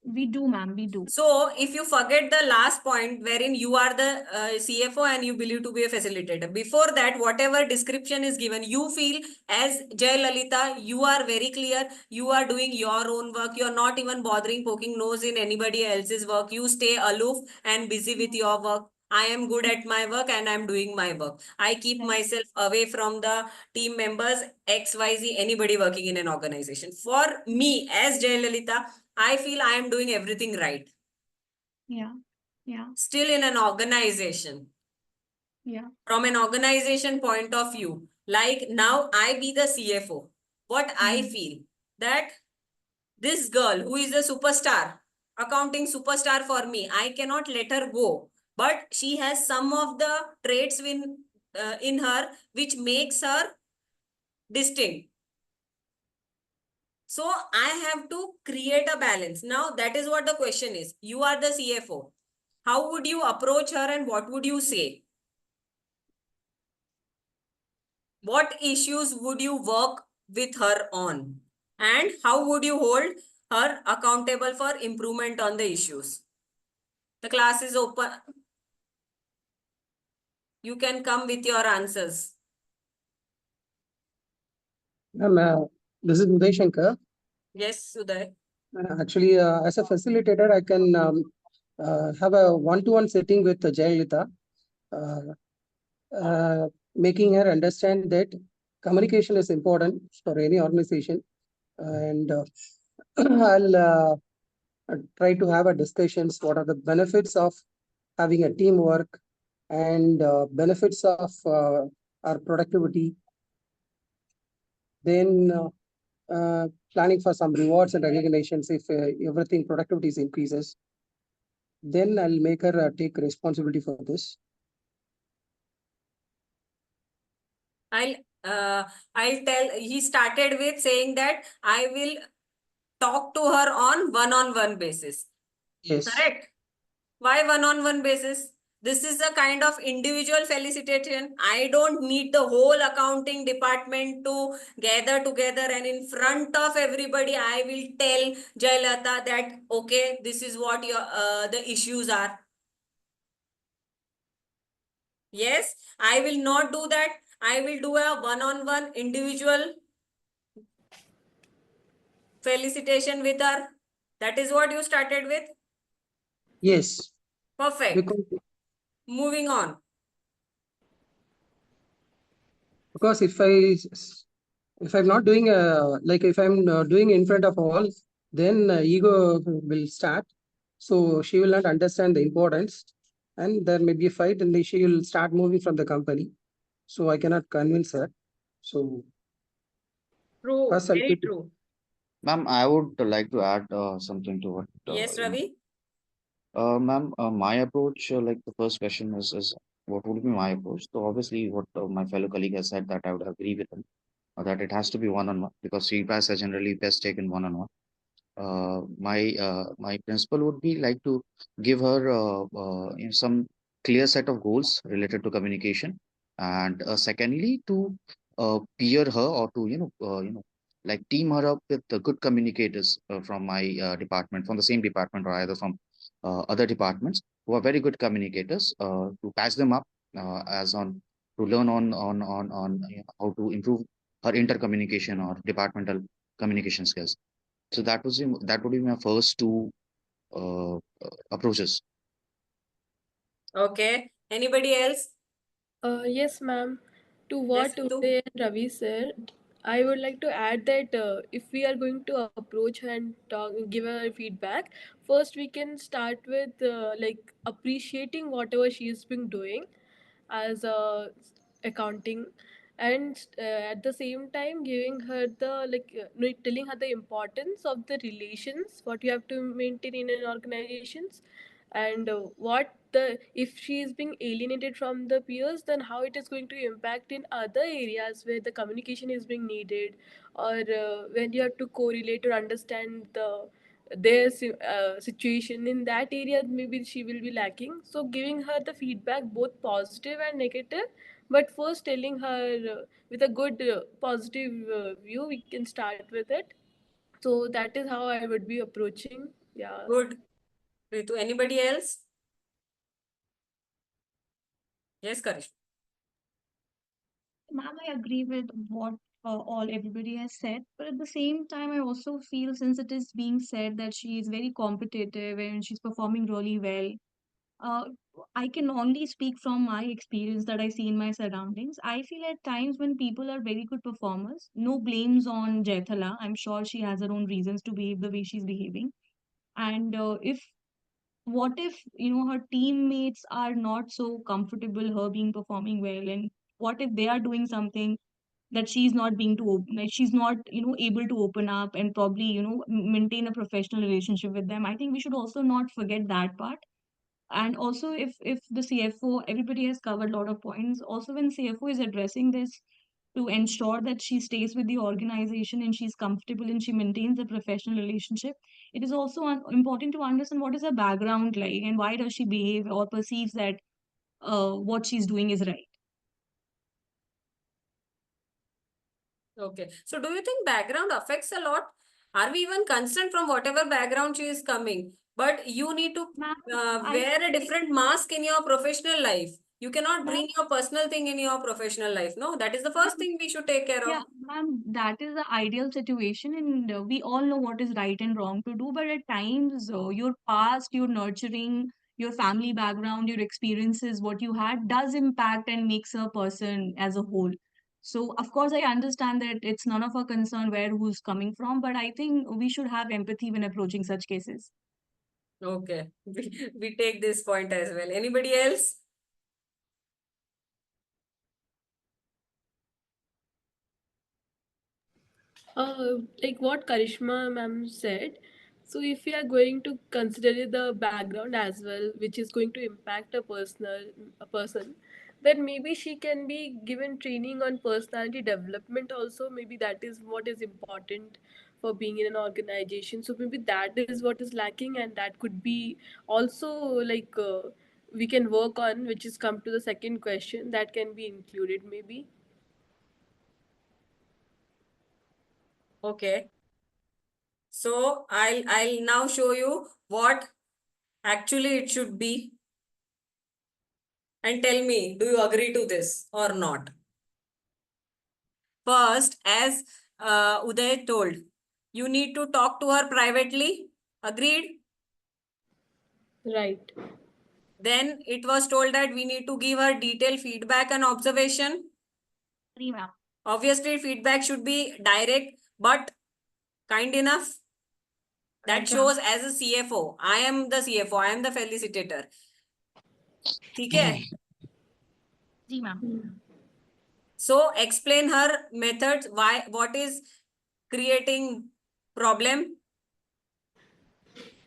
We do, ma'am. We do. So if you forget the last point wherein you are the CFO and you believe to be a facilitator, before that, whatever description is given, you feel as Jay Lalita, you are very clear, you are doing your own work, you are not even bothering poking nose in anybody else's work, you stay aloof and busy with your work. I am good at my work and I'm doing my work. I keep Right. myself away from the team members, XYZ, anybody working in an organization. For me, as Jay Lalita, I feel I am doing everything right. Yeah. Yeah. Still in an organization, Yeah. from an organization point of view, like now I be the CFO, what I Mhm. feel that this girl who is a superstar, accounting superstar for me, I cannot let her go. But she has some of the traits in her which makes her distinct. So I have to create a balance. Now that is what the question is. You are the CFO. How would you approach her and what would you say? What issues would you work with her on? And how would you hold her accountable for improvement on the issues? The class is open. You can come with your answers. Ma'am, this is Uday Shankar. Yes, Uday. Actually, as a facilitator, I can have a one-to-one setting with Jayalalitha, making her understand that communication is important for any organization. And I'll try to have a discussions. What are the benefits of having a teamwork and benefits of our productivity? Then planning for some rewards and recognitions if everything productivity is increases. Then I'll make her take responsibility for this. I'll I'll tell. He started with saying that I will talk to her on one-on-one basis. Yes. Correct? Why one-on-one basis? This is a kind of individual felicitation. I don't need the whole accounting department to gather together and in front of everybody, I will tell Jayalata that, okay, this is what your the issues are. Yes, I will not do that. I will do a one-on-one individual felicitation with her. That is what you started with. Yes. Perfect. Moving on. Because if I'm not doing like if I'm doing in front of all, then ego will start. So she will not understand the importance, and there may be a fight, and then she will start moving from the company. So I cannot convince her. So True. first I'll Very keep true. Ma'am, I would like to add something to what Yes, Ravi. Ma'am, my approach, like the first question is what would be my approach? So obviously, what my fellow colleague has said, that I would agree with him, that it has to be one-on-one, because feedbacks are generally best taken one-on-one. My principle would be like to give her some clear set of goals related to communication, and secondly, to peer her, or to like team her up with the good communicators from my department, from the same department, or either from other departments who are very good communicators, to patch them up as on to learn on how to improve her intercommunication or departmental communication skills. So that would be my first two approaches. Okay. Anybody else? Yes, ma'am. To Yes, what Ritu? Uday and Ravi said, I would like to add that if we are going to approach her and talk, give her feedback, first we can start with like appreciating whatever she has been doing as accounting, and at the same time giving her the telling her the importance of the relations what you have to maintain in an organizations, and what the if she is being alienated from the peers, then how it is going to impact in other areas where the communication is being needed, or when you have to correlate or understand their situation in that area, maybe she will be lacking. So giving her the feedback both positive and negative, but first telling her with a good positive view, we can start with it. So that is how I would be approaching. Yeah. Good. Ritu, anybody else? Yes, Karish. Ma'am, I agree with what all everybody has said, but at the same time, I also feel since it is being said that she is very competitive and she's performing really well, uh, I can only speak from my experience that I see in my surroundings. I feel at times when people are very good performers, no blames on Jaithala. I'm sure she has her own reasons to behave the way she's behaving. And if what if her teammates are not so comfortable her being performing well, and what if they are doing something that she's not being to open, like she's not able to open up and probably maintain a professional relationship with them. I think we should also not forget that part. And also, if the CFO, everybody has covered a lot of points. Also, when CFO is addressing this to ensure that she stays with the organization and she's comfortable and she maintains a professional relationship, it is also important to understand what is her background like and why does she behave or perceives that what she's doing is right. Okay. So do you think background affects a lot? Are we even concerned from whatever background she is coming? But you need to Ma'am, I wear a feel, different mask in your professional life. You cannot ma'am, bring your personal thing in your professional life. No, that is the first ma'am, thing we should take care of. yeah, ma'am, that is the ideal situation, and we all know what is right and wrong to do. But at times, your past, your nurturing, your family background, your experiences, what you had does impact and makes a person as a whole. So, of course, I understand that it's none of our concern where who's coming from, but I think we should have empathy when approaching such cases. Okay. We take this point as well. Anybody else? Like what Karishma ma'am said. So if we are going to consider the background as well, which is going to impact a person, then maybe she can be given training on personality development also. Maybe that is what is important for being in an organization. So maybe that is what is lacking, and that could be also we can work on, which is come to the second question that can be included maybe. Okay. So I'll now show you what actually it should be. And tell me, do you agree to this or not? First, as Uday told, you need to talk to her privately. Agreed? Right. Then it was told that we need to give her detailed feedback and observation. Agree, ma'am. Obviously, feedback should be direct but kind enough. That Right, ma'am. shows as a CFO. I am the CFO. I am the felicitator. ठीक है? Ji, ma'am. So explain her methods. Why? What is creating problem?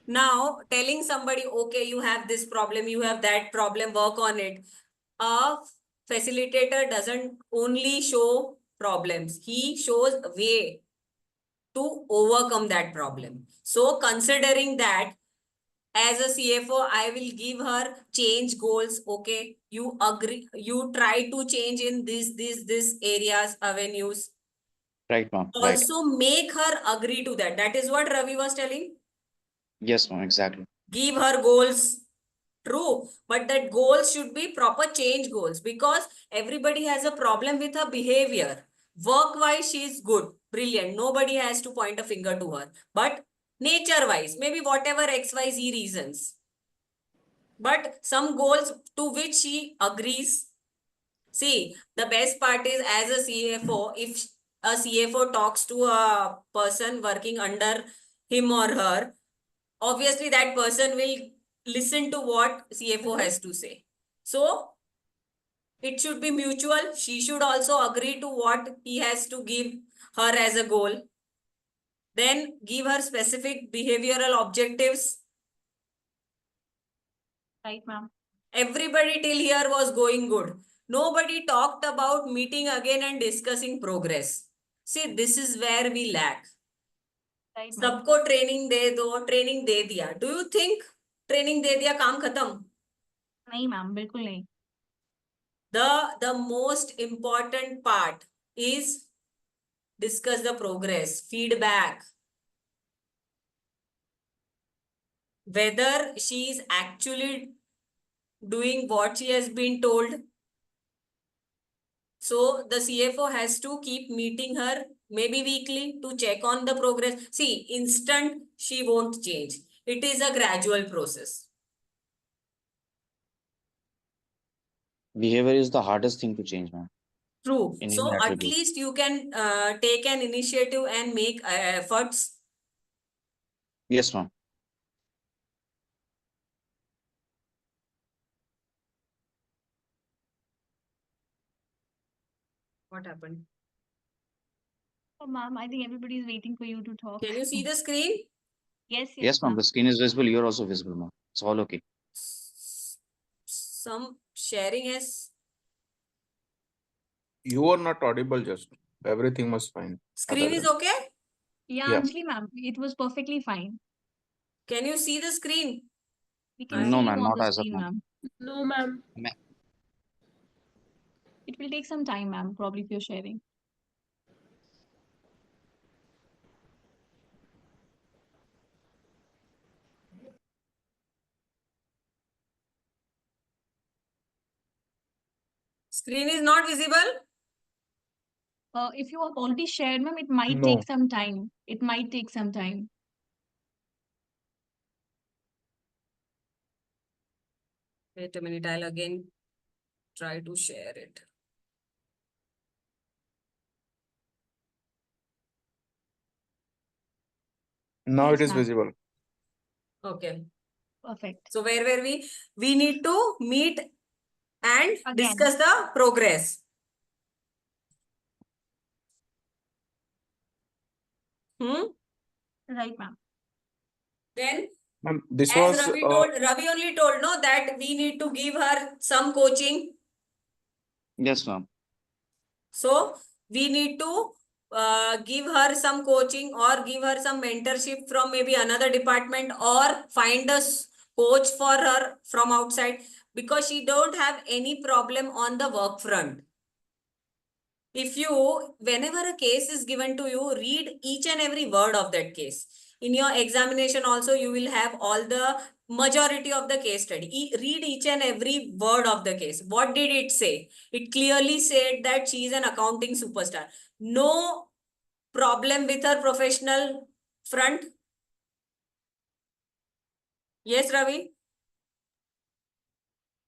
Now telling somebody, okay, you have this problem, you have that problem, work on it. A facilitator doesn't only show problems. He shows a way to overcome that problem. So considering that, as a CFO, I will give her change goals. Okay, you agree, you try to change in this areas, avenues. Right, ma'am. Right. Also make her agree to that. That is what Ravi was telling. Yes, ma'am. Exactly. Give her goals. True, but that goals should be proper change goals, because everybody has a problem with her behavior. Work-wise, she is good, brilliant. Nobody has to point a finger to her. But nature-wise, maybe whatever XYZ reasons. But some goals to which she agrees. See, the best part is as a CFO, if a CFO talks to a person working under him or her, obviously that person will listen to what CFO has to say. So It should be mutual. She should also agree to what he has to give her as a goal. Then give her specific behavioral objectives. Right, ma'am. Everybody till here was going good. Nobody talked about meeting again and discussing progress. See, this is where we lack. Right, ma'am. सबको training दे दो, training दे दिया. Do you think training दे दिया काम खत्म? नहीं ma'am, बिल्कुल नहीं. The most important part is discuss the progress, feedback. Whether she is actually doing what she has been told. So the CFO has to keep meeting her maybe weekly to check on the progress. See, instant she won't change. It is a gradual process. Behavior is the hardest thing to change, man. True. In So any at attribute. least you can take an initiative and make efforts. Yes, ma'am. What happened? Oh, ma'am, I think everybody is waiting for you to talk. Can you see the screen? Yes, Yes, ma'am. The screen is visible. You're also visible, ma'am. It's all okay. Some sharing has You are not audible, just everything was fine. screen Other is than- okay. Yeah, Yeah. Anjali ma'am, it was perfectly fine. Can you see the screen? We can No, see you ma'am, on not the as of screen, now. ma'am. No, ma'am. It will take some time, ma'am, probably if you're sharing. Screen is not visible. If you have already shared, ma'am, it might No. take some time. It might take some time. Wait a minute, I'll again try to share it. Now Yes, it is ma'am. visible. Okay. Perfect. So where were we? We need to meet and Again. discuss the progress. Right, ma'am. Then, Ma'am, this as was Ravi only told, no, that we need to give her some coaching. Yes, ma'am. So we need to give her some coaching or give her some mentorship from maybe another department or find a coach for her from outside because she don't have any problem on the work front. If you, whenever a case is given to you, read each and every word of that case. In your examination also, you will have all the majority of the case study. Read each and every word of the case. What did it say? It clearly said that she is an accounting superstar. No problem with her professional front. Yes, Ravi?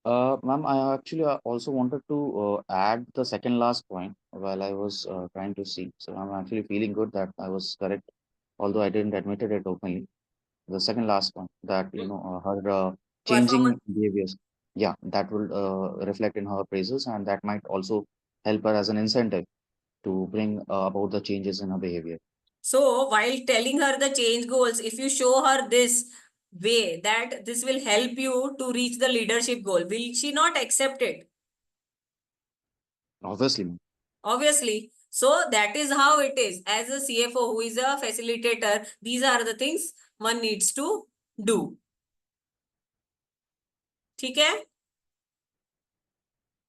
Ma'am, I actually also wanted to add the second last point while I was trying to see. So I'm actually feeling good that I was correct, although I didn't admit it openly. The second last point that her changing Performance. behaviors, yeah, that will reflect in her appraisals, and that might also help her as an incentive to bring about the changes in her behavior. So while telling her the change goals, if you show her this way that this will help you to reach the leadership goal, will she not accept it? Obviously, ma'am. Obviously. So that is how it is. As a CFO who is a facilitator, these are the things one needs to do. ठीक है?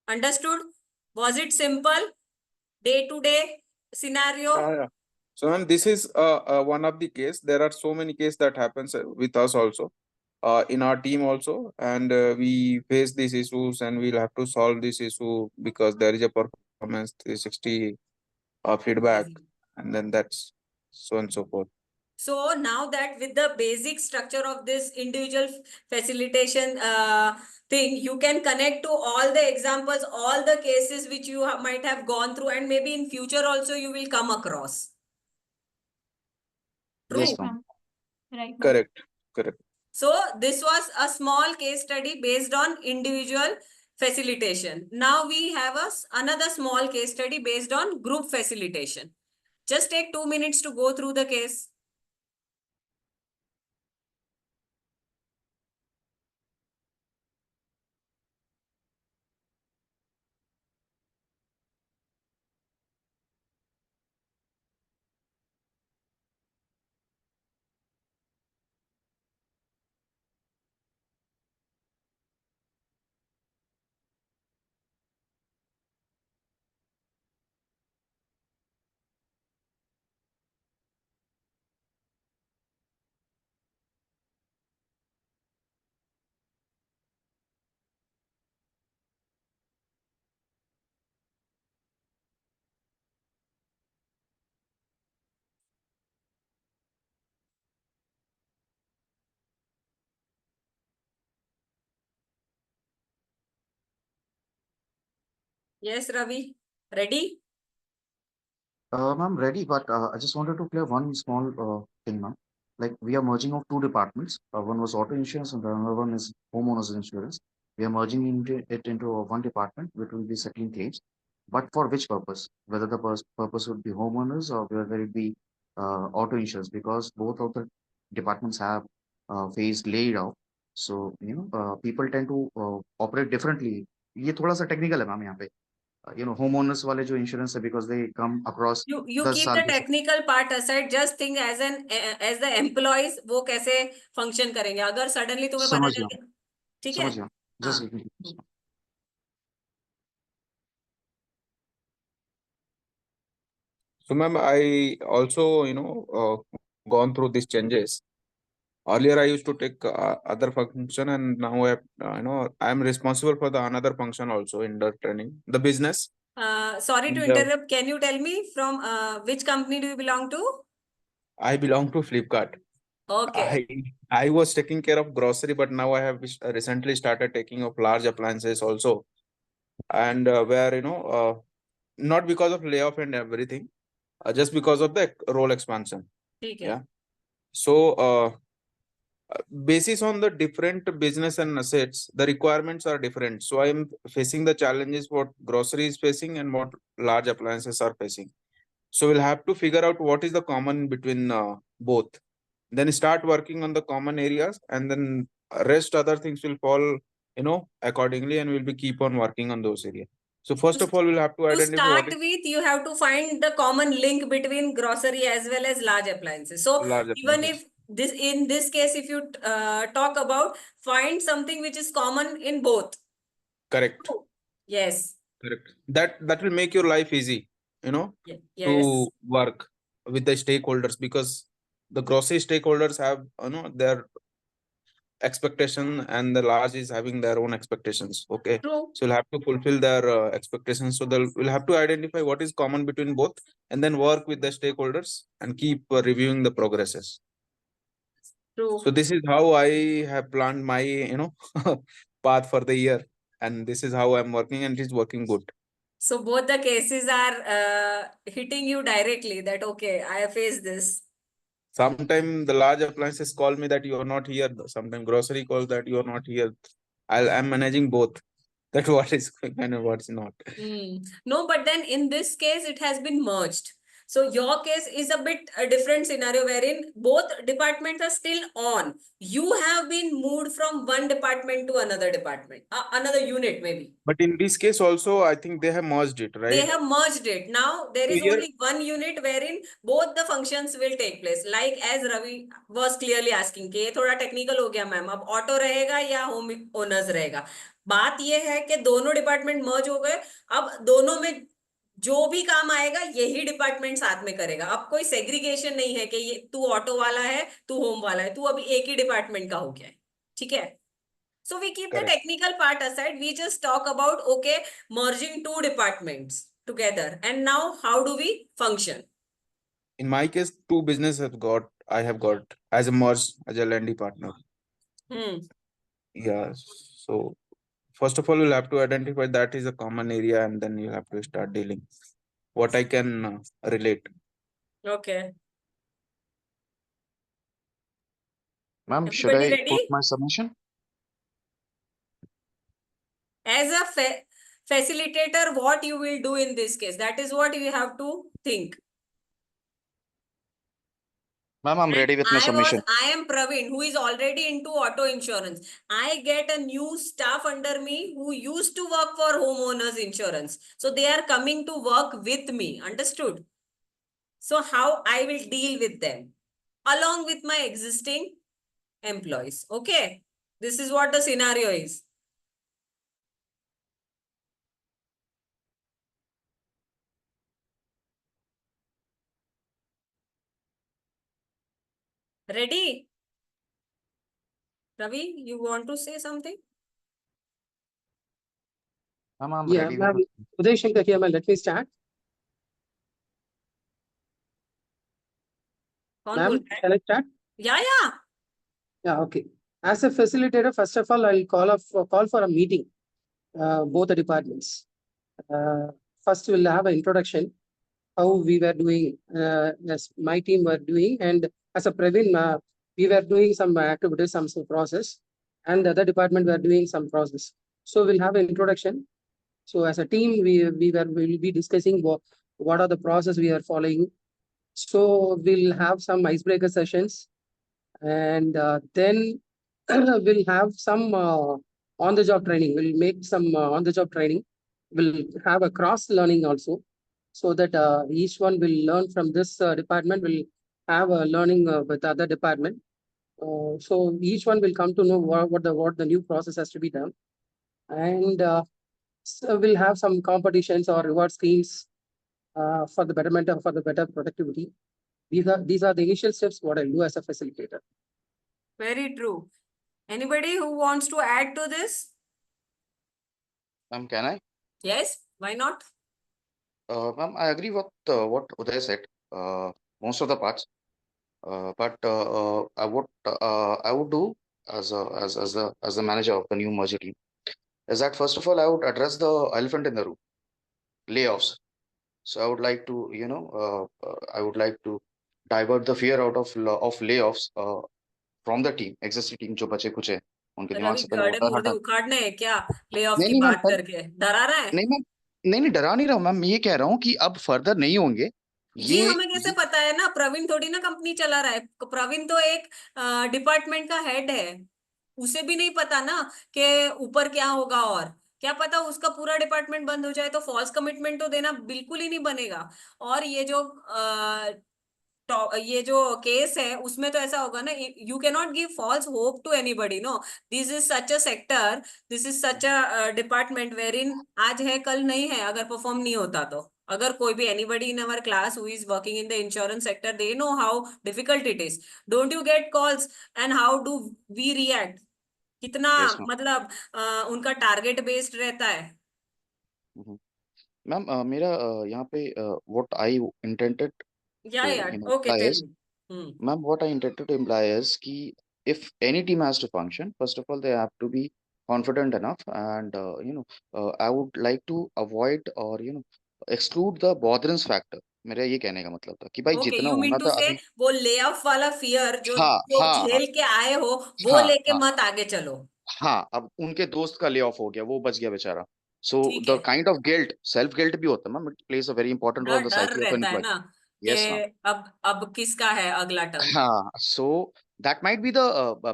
Understood? Was it simple? Day-to-day scenario? Yeah. So, ma'am, this is one of the case. There are so many cases that happens with us also, in our team also, and we face these issues, and we'll have to solve this issue because there is a performance 360 feedback, and then that's so and so forth. So now that with the basic structure of this individual facilitation thing, you can connect to all the examples, all the cases which you might have gone through, and maybe in future also you will come across. True. Yes, Right, ma'am. ma'am. Right, ma'am. Correct. Correct. So this was a small case study based on individual facilitation. Now we have another small case study based on group facilitation. Just take 2 minutes to go through the case. Yes, Ravi. Ready? I'm ready, but I just wanted to clear one small thing, ma'am. Like we are merging of two departments. One was auto insurance and the other one is homeowners insurance. We are merging it into one department, which will be settling claims. But for which purpose? Whether the purpose would be homeowners or whether it be auto insurance, because both of the departments have phased laid off. So people tend to operate differently. ये थोड़ा सा technical है ma'am यहाँ पे. Homeowners वाले जो insurance है because they come across You 10 keep साल the के. technical part aside. Just think as the employees वो कैसे function करेंगे. अगर suddenly तुम्हें पता समझ चल गया गया, ठीक है? समझ गया हाँ. Just So, ma'am, I also, gone through these changes. Earlier, I used to take other function, and now I'm responsible for the another function also in the training, the business. Sorry to And, interrupt. Can you tell me from which company do you belong to? I belong to Flipkart. Okay. I was taking care of grocery, but now I have recently started taking of large appliances also, and where not because of layoff and everything, just because of the role expansion. ठीक है. Yeah. So, basis on the different business and assets, the requirements are different. So I am facing the challenges what grocery is facing and what large appliances are facing. So we'll have to figure out what is the common between both. Then start working on the common areas, and then rest other things will fall, accordingly, and we'll be keep on working on those areas. So first of all, we'll have to To identify start what is with, you have to find the common link between grocery as well as large appliances. So large even appliances. if in this case, if you talk about find something which is common in both. Correct. Yes. Correct. That will make your life easy, Yes. to work with the stakeholders, because the grocery stakeholders have their expectation and the large is having their own expectations. Okay. True. So you'll have to fulfill their expectations. So we'll have to identify what is common between both and then work with the stakeholders and keep reviewing the progresses. True. So this is how I have planned my, path for the year. And this is how I'm working, and it is working good. So both the cases are hitting you directly that, okay, I have faced this. Sometimes the large appliances call me that you are not here. Sometimes grocery calls that you are not here. I'm managing both. That what is going on and what's not. No, but then in this case, it has been merged. So your case is a bit a different scenario wherein both departments are still on. You have been moved from one department to another department, another unit maybe. But in this case also, I think they have merged it, right? They have merged it. Now there So is here- only one unit wherein both the functions will take place. Like as Ravi was clearly asking, कि ये थोड़ा technical हो गया ma'am, अब auto रहेगा या home owners रहेगा. बात ये है कि दोनों डिपार्टमेंट मर्ज हो गए. अब दोनों में जो भी काम आएगा यही डिपार्टमेंट साथ में करेगा. अब कोई सेग्रीगेशन नहीं है कि ये तू ऑटो वाला है, तू होम वाला है, तू अभी एक ही डिपार्टमेंट का हो गया है. ठीक है. So we keep Correct. the technical part aside. We just talk about, okay, merging two departments together. And now how do we function? in my case, two business I have got as a merge as a lending partner. Yeah. So first of all, we'll have to identify that is a common area, and then you have to start dealing what I can relate. Okay. Ma'am, should Everybody I ready? put my submission? As a facilitator, what you will do in this case? That is what you have to think. Ma'am, I'm ready with my submission. I am Praveen, who is already into auto insurance. I get a new staff under me who used to work for homeowners insurance. So they are coming to work with me. Understood? So how I will deal with them along with my existing employees. Okay. This is what the scenario is. Ready? Ravi, you want to say something? Ma'am, I'm Yeah, ready with ma'am. my Uday Shankar here, ma'am. Let me start. कौन बोल Ma'am, रहा है? can I start? Yeah. Yeah, okay. As a facilitator, first of all, I'll call for a meeting, both the departments. First, we'll have an introduction, how we were doing, as my team were doing, and as a Praveen, we were doing some activities, some process, and the other department were doing some process. So we'll have an introduction. So as a team, we'll be discussing what are the process we are following. So we'll have some icebreaker sessions, and then we'll have some on-the-job training. We'll make some on-the-job training. We'll have a cross learning also, so that each one will learn from this department. Will have a learning with other department. So each one will come to know what the new process has to be done, and so we'll have some competitions or reward schemes for the betterment of for the better productivity. These are the initial steps what I do as a facilitator. Very true. Anybody who wants to add to this? Ma'am, can I? Yes, why not? Ma'am, I agree with what Uday said, most of the parts. But I would do as the manager of the new merger team is that first of all I would address the elephant in the room, layoffs. So I would like to I would like to divert the fear out of layoffs from the team, existing team जो बचे कुछ है उनके दिमाग रवि से पहले गड़े वो मुर्दे हटा। उखाड़ने हैं क्या लेऑफ नहीं की नहीं मैम बात करके डरा रहा है? नहीं मैम, नहीं डरा नहीं रहा हूँ मैम, मैं ये कह रहा हूँ कि अब फर्दर नहीं होंगे जी ये हमें कैसे पता है ना, प्रवीण थोड़ी ना कंपनी चला रहा है, प्रवीण तो एक डिपार्टमेंट का हेड है, उसे भी नहीं पता ना कि ऊपर क्या होगा, और क्या पता उसका पूरा डिपार्टमेंट बंद हो जाए, तो फॉल्स कमिटमेंट तो देना बिल्कुल ही नहीं बनेगा। और ये जो केस है उसमें तो ऐसा होगा ना, you can not give false hope to anybody, no, this is such a sector, this is such a department where in आज है कल नहीं है, अगर परफॉर्म नहीं होता तो। अगर कोई भी anybody in our class who is working in the insurance sector, they know how difficult it is. Don't you get calls and how do we react? कितना यस मैम। मतलब उनका टारगेट बेस्ड रहता है। मैम मेरा यहाँ पे what I intended या to okay imply tell is, me. ma'am, what I intended to imply is कि if any team has to function, first of all they have to be confident enough, and I would like to avoid or exclude the bothersome factor. मेरा ये कहने का मतलब था कि भाई okay, जितना यू मीन होना टू था से अभी। वो ले ऑफ वाला फियर जो हाँ जो हाँ हाँ झेल के आए हो वो हाँ लेके हाँ मत आगे चलो। हाँ, अब उनके दोस्त का ले ऑफ हो गया, वो बच गया बेचारा। सो ठीक द है, kind of guilt, self guilt भी होता है ma'am, it plays a very important role डर इन द डर साइकी ऑफ रहता है एम्प्लॉय। ना कि यस मैम। अब किसका है अगला टर्न। हाँ, so that might be the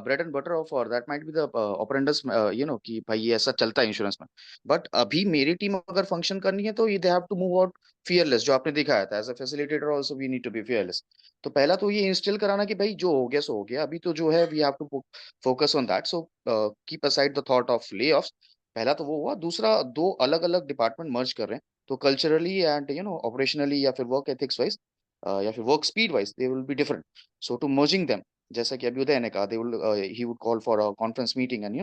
bread and butter of, or that might be the operandus, कि भाई ये ऐसा चलता है इंश्योरेंस में। बट अभी मेरी टीम अगर फंक्शन करनी है तो they have to move out fearless, जो आपने दिखाया था as a facilitator also we need to be fearless. तो पहला तो ये इंस्टिल कराना कि भाई जो हो गया सो हो गया, अभी तो जो है we have to focus on that. So keep aside the thought of layoffs. पहला तो वो हुआ। दूसरा, दो अलग अलग डिपार्टमेंट मर्ज कर रहे हैं, तो कल्चरली एंड ऑपरेशनली या फिर वर्क एथिक्स वाइज या फिर work speed wise they will be different. So to merging them, जैसा कि अभी उदय ने कहा, he would call for a conference meeting and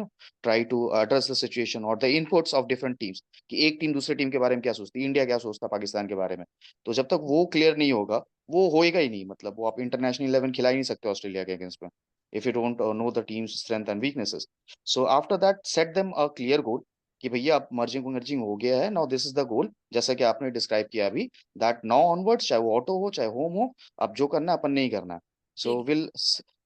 try to address the situation or the inputs of different teams, कि एक team दूसरे team के बारे में क्या सोचती है, इंडिया क्या सोचता है पाकिस्तान के बारे में। तो जब तक वो क्लियर नहीं होगा वो होएगा ही नहीं, मतलब वो आप इंटरनेशनल 11 खिला ही नहीं सकते ऑस्ट्रेलिया के अगेंस्ट में if you don't know the teams strength and weaknesses. So after that set them a clear goal कि भैया अब मर्जिंग मर्जिंग हो गया है, now this is the goal, जैसा कि आपने डिस्क्राइब किया अभी, दैट नाउ ऑनवर्ड्स चाहे वो ऑटो हो चाहे होम हो, अब जो करना है अपन नहीं करना है। So ठीक we'll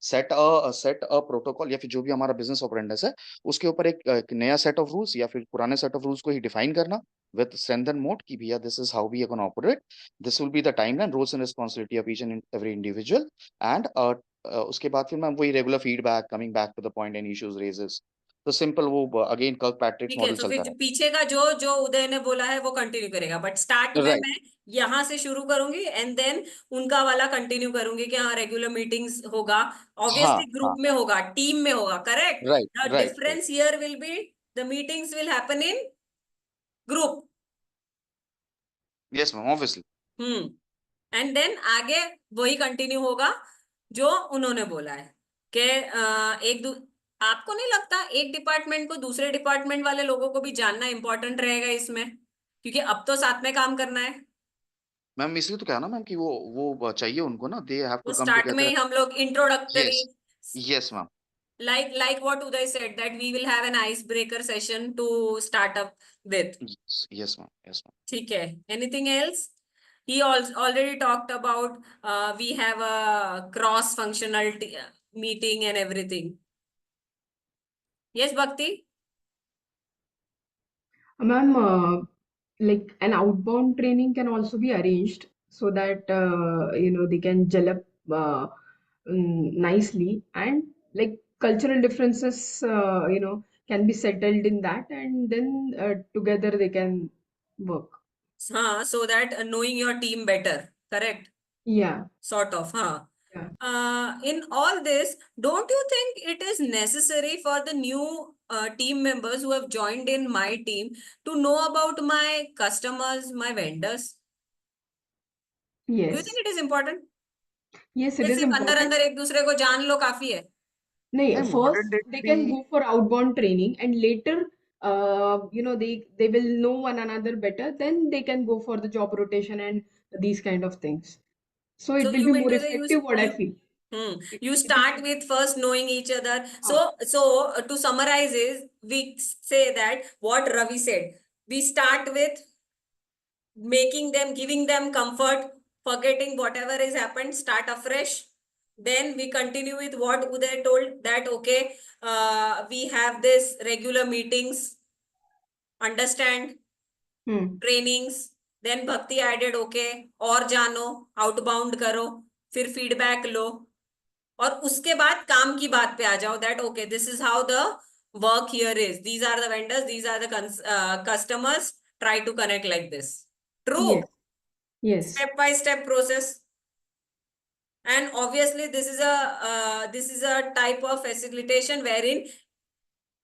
सेट अ प्रोटोकॉल या फिर जो भी हमारा बिजनेस ऑपरेंडस है उसके ऊपर एक नया सेट ऑफ रूल्स या फिर पुराने सेट ऑफ रूल्स को ही डिफाइन करना विद स्ट्रेंथ एंड मोड कि भैया this is how we can operate, this will be the timeline, roles and responsibility of each and every individual and उसके बाद फिर मैम वही regular feedback coming back to the point and issues raises, तो simple वो again Kirkpatrick's ठीक है, model तो चलता फिर पीछे का जो जो उदय ने बोला है वो कंटिन्यू करेगा, बट स्टार्ट है। में राइट मैं यहाँ से शुरू करूंगी एंड देन उनका वाला कंटिन्यू करूंगी कि हाँ रेगुलर मीटिंग्स होगा, हाँ ऑब्वियसली ग्रुप हाँ में होगा, टीम में होगा, correct. Right the right right difference here will be the meetings will happen in group. Yes ma'am obviously. And then आगे वही कंटिन्यू होगा जो उन्होंने बोला है कि आपको नहीं लगता एक डिपार्टमेंट को दूसरे डिपार्टमेंट वाले लोगों को भी जानना इंपॉर्टेंट रहेगा इसमें, क्योंकि अब तो साथ में काम करना है. मैम इसलिए तो कहा ना मैम कि वो चाहिए उनको ना, दे हैव वो टू कम स्टार्ट में टुगेदर. ही हम लोग introductory, yes yes ma'am. like what Uday said, that we will have an icebreaker session to start up with. Yes ma'am, yes ma'am. ठीक है, anything else? He already talked about we have a cross functional meeting and everything. Yes, Bhakti? Ma'am, like an outbound training can also be arranged so that they can gel up nicely, and like cultural differences can be settled in that, and then together they can work. So that knowing your team better, correct? Yeah. Sort of, Yeah. in all this, don't you think it is necessary for the new team members who have joined in my team to know about my customers, my vendors? Do you Yes. think it is important? Yes, it ये is सिर्फ अंदर important. अंदर एक दूसरे को जान लो काफी है. No, Ma'am, first wouldn't it they can be go for outbound training, and later, they will know one another better. Then they can go for the job rotation and these kind of things. So it So will you be mean more to say effective, what I feel. you start with first knowing each other. Ah. So to summarize is, we say that what Ravi said, we start with giving them comfort, forgetting whatever has happened, start afresh. Then we continue with what Uday told, that okay, we have this regular meetings, understand, trainings. Then Bhakti added okay, और जानो, outbound करो, फिर feedback लो, और उसके बाद काम की बात पे आ जाओ, that okay, this is how the work here is, these are the vendors, these are the customers, try to connect like this. True. Yes. Yes. Step by step process. And obviously this is a type of facilitation wherein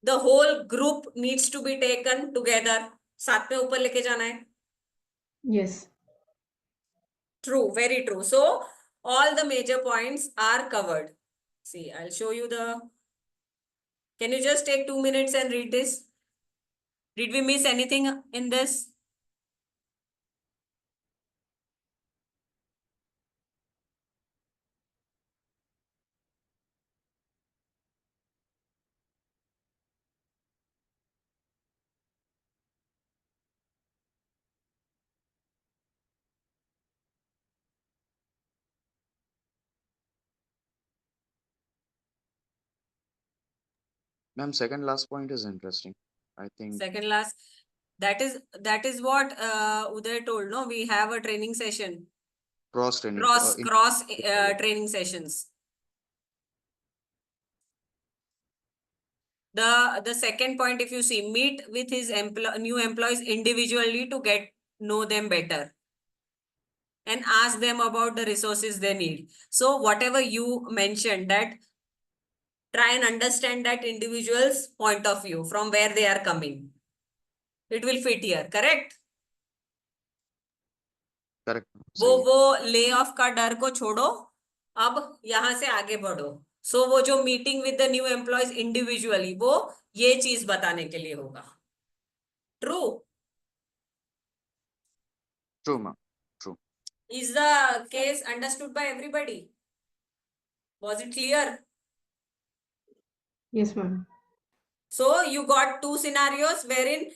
the whole group needs to be taken together, साथ में ऊपर लेके जाना है. Yes. True, very true. So all the major points are covered. See, I'll show you can you just take 2 minutes and read this? Did we miss anything in this? ma'am, second last point is interesting. I think Second last, that is what Uday told, no? We have a training session. cross training. Cross training sessions. The second point, if you see, meet with his new employees individually to know them better and ask them about the resources they need. So whatever you mentioned, that try and understand that individual's point of view from where they are coming. It will fit here, correct? correct. वो lay off का डर को छोड़ो, अब यहां से आगे बढ़ो. सो वो जो meeting with the new employees individually, वो ये चीज बताने के लिए होगा. True. True ma'am, true. Is the case understood by everybody? Was it clear? Yes, ma'am. So you got two scenarios wherein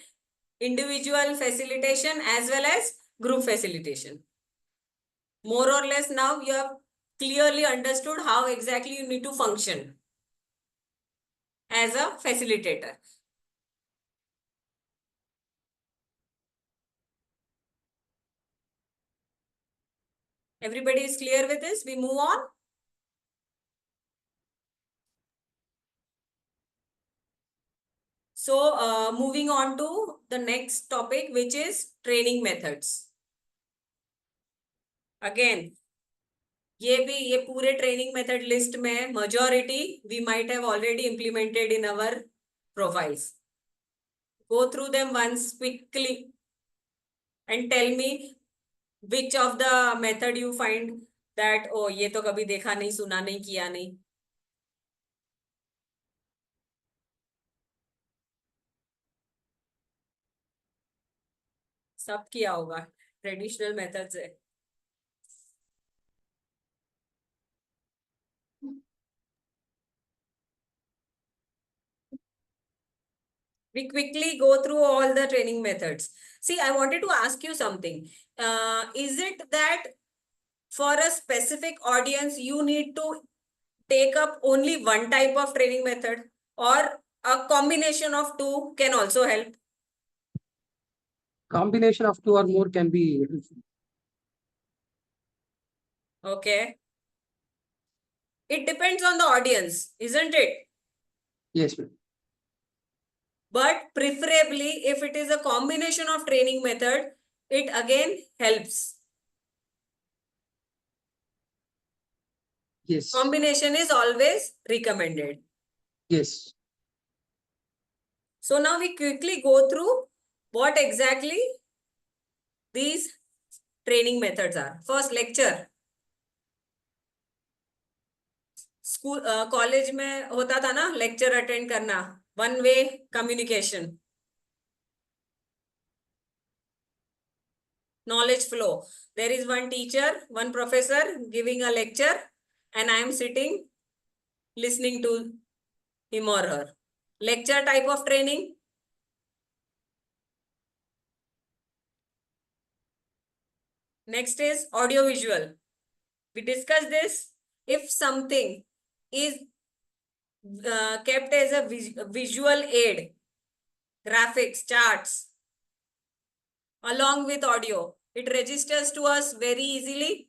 individual facilitation as well as group facilitation. More or less now you have clearly understood how exactly you need to function as a facilitator. Everybody is clear with this? We move on. So moving on to the next topic, which is training methods. Again, ये पूरे training method list में majority we might have already implemented in our profiles. Go through them once quickly and tell me which of the method you find that oh ये तो कभी देखा नहीं, सुना नहीं, किया नहीं. सब किया होगा, ट्रेडिशनल मेथड्स है. We quickly go through all the training methods. See, I wanted to ask you something. Is it that for a specific audience, you need to take up only one type of training method, or a combination of two can also help? Combination of two or more can be helpful. Okay. It depends on the audience, isn't it? Yes, ma'am. But preferably, if it is a combination of training method, it again helps. Yes. Combination is always recommended. Yes. So now we quickly go through what exactly these training methods are. First, lecture. School college में होता था ना lecture attend करना, one way communication, knowledge flow. There is one teacher, one professor giving a lecture, and I am sitting listening to him or her. Lecture type of training. Next is audio visual. We discussed this. If something is kept as a visual aid, graphics, charts, along with audio, it registers to us very easily.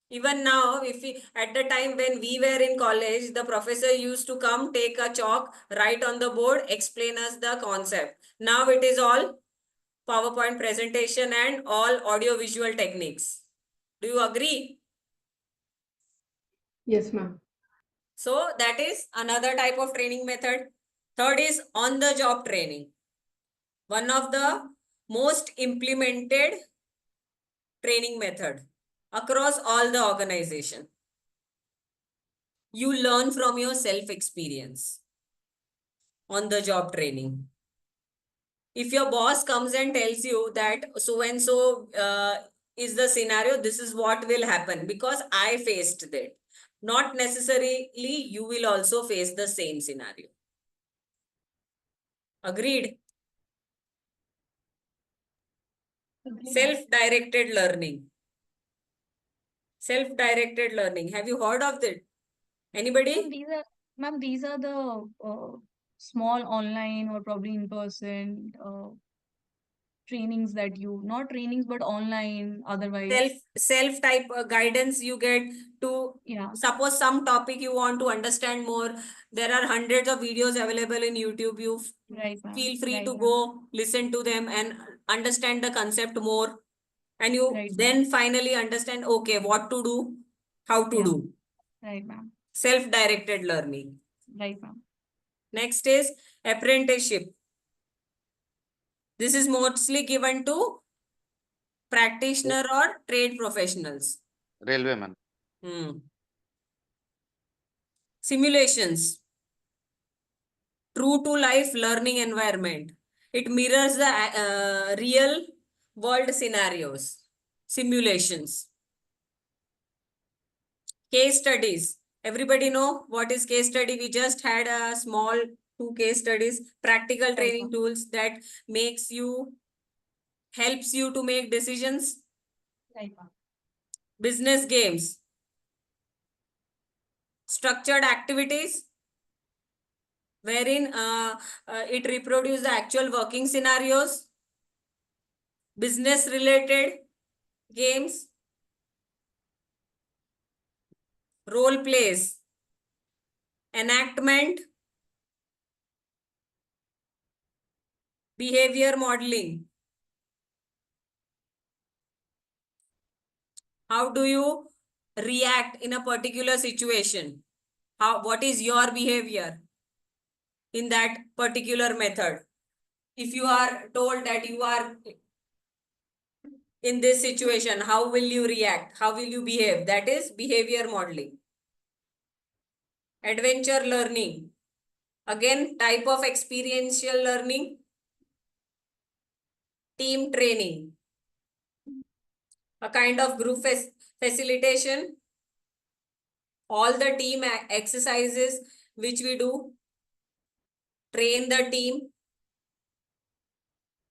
Even now, if we, at the time when we were in college, the professor used to come, take a chalk, write on the board, explain us the concept. Now it is all PowerPoint presentation and all audio visual techniques. Do you agree? Yes, ma'am. So that is another type of training method. Third is on the job training. One of the most implemented training method across all the organization. You learn from your self experience on the job training. If your boss comes and tells you that so and so is the scenario, this is what will happen because I faced that. Not necessarily you will also face the same scenario. Agreed? Self-directed learning. Self-directed learning. Have you heard of it? Anybody? Ma'am, these are the small online or probably in person trainings that you, not trainings, but online otherwise. Self type guidance you get to, Yeah. suppose some topic you want to understand more. There are hundreds of videos available in YouTube. You Right, ma'am. feel free Right, to ma'am. go listen to them and understand the concept more. And you Right, then finally understand, okay, what to do, how to Yeah. do. Right, ma'am. Self-directed learning. Right, ma'am. Next is apprenticeship. This is mostly given to practitioner or trade professionals. Railwayman. Simulations. True to life learning environment. It mirrors the real world scenarios. Simulations. Case studies. Everybody know what is case study? We just had a small 2 case studies. Practical training tools that helps you to make decisions. Right, ma'am. business games, structured activities, wherein it reproduces the actual working scenarios, business related games, role plays, enactment, behavior modeling. How do you react in a particular situation? What is your behavior in that particular method? If you are told that you are in this situation, how will you react? How will you behave? That is behavior modeling. Adventure learning. Again, type of experiential learning. Team training. A kind of group facilitation. All the team exercises which we do. Train the team.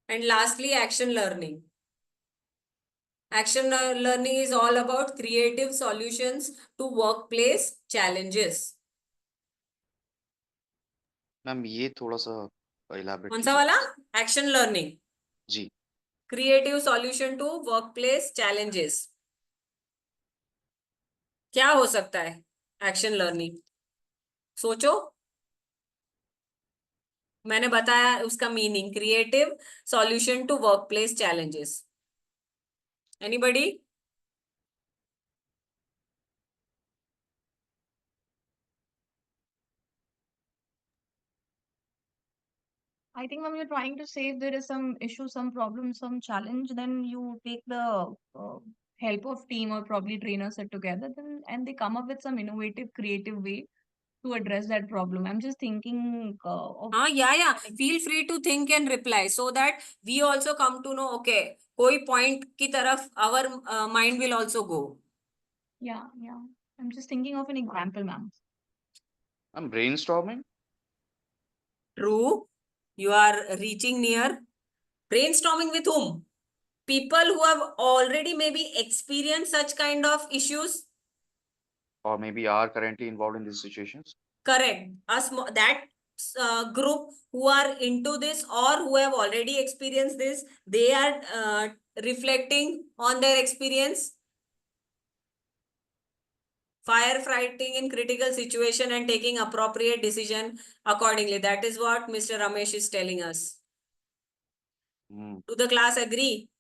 And lastly, action learning. Action learning is all about creative solutions to workplace challenges. Ma'am ये थोड़ा सा elaborate कौन सा कीजिए वाला? Action learning. Ji Creative solution to workplace challenges. क्या हो सकता है एक्शन लर्निंग? सोचो. मैंने बताया उसका meaning, creative solution to workplace challenges. Anybody? I think when you're trying to say if there is some issue, some problem, some challenge, then you take the help of team or probably trainers sit together, then and they come up with some innovative, creative way to address that problem. I'm just thinking of yeah. Feel free to think and reply so that we also come to know, okay, कोई point की तरफ our mind will also go. yeah. I'm just thinking of an example, ma'am. I'm brainstorming. True. You are reaching near. Brainstorming with whom? People who have already maybe experienced such kind of issues. Or maybe are currently involved in these situations. Correct. That group who are into this or who have already experienced this, they are reflecting on their experience. Firefighting in critical situation and taking appropriate decision accordingly. That is what Mr. Ramesh is telling us. Do the class agree?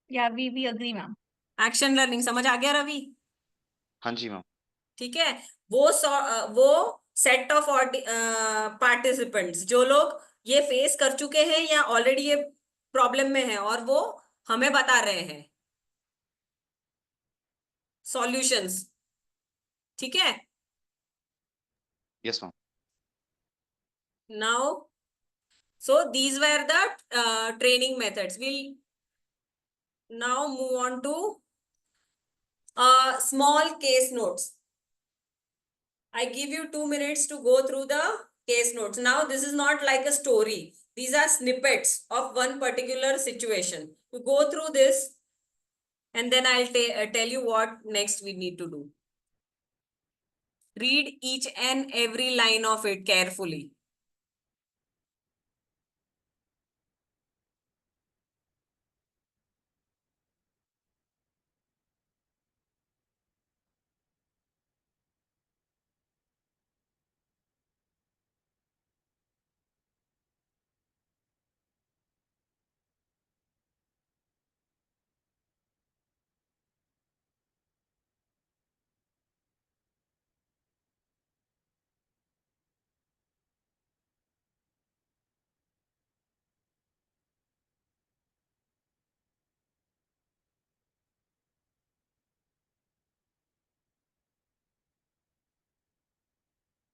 Yeah, we agree, ma'am. Action learning समझ आ गया रवि? हाँ जी ma'am. ठीक है. वो set of participants जो लोग ये face कर चुके हैं या ऑलरेडी ये प्रॉब्लम में है और वो हमें बता रहे हैं सॉल्यूशंस. ठीक है. Yes ma'am. Now, so these were the training methods. We'll now move on to small case notes. I give you 2 minutes to go through the case notes. Now, this is not like a story. These are snippets of one particular situation. You go through this and then I'll tell you what next we need to do. Read each and every line of it carefully.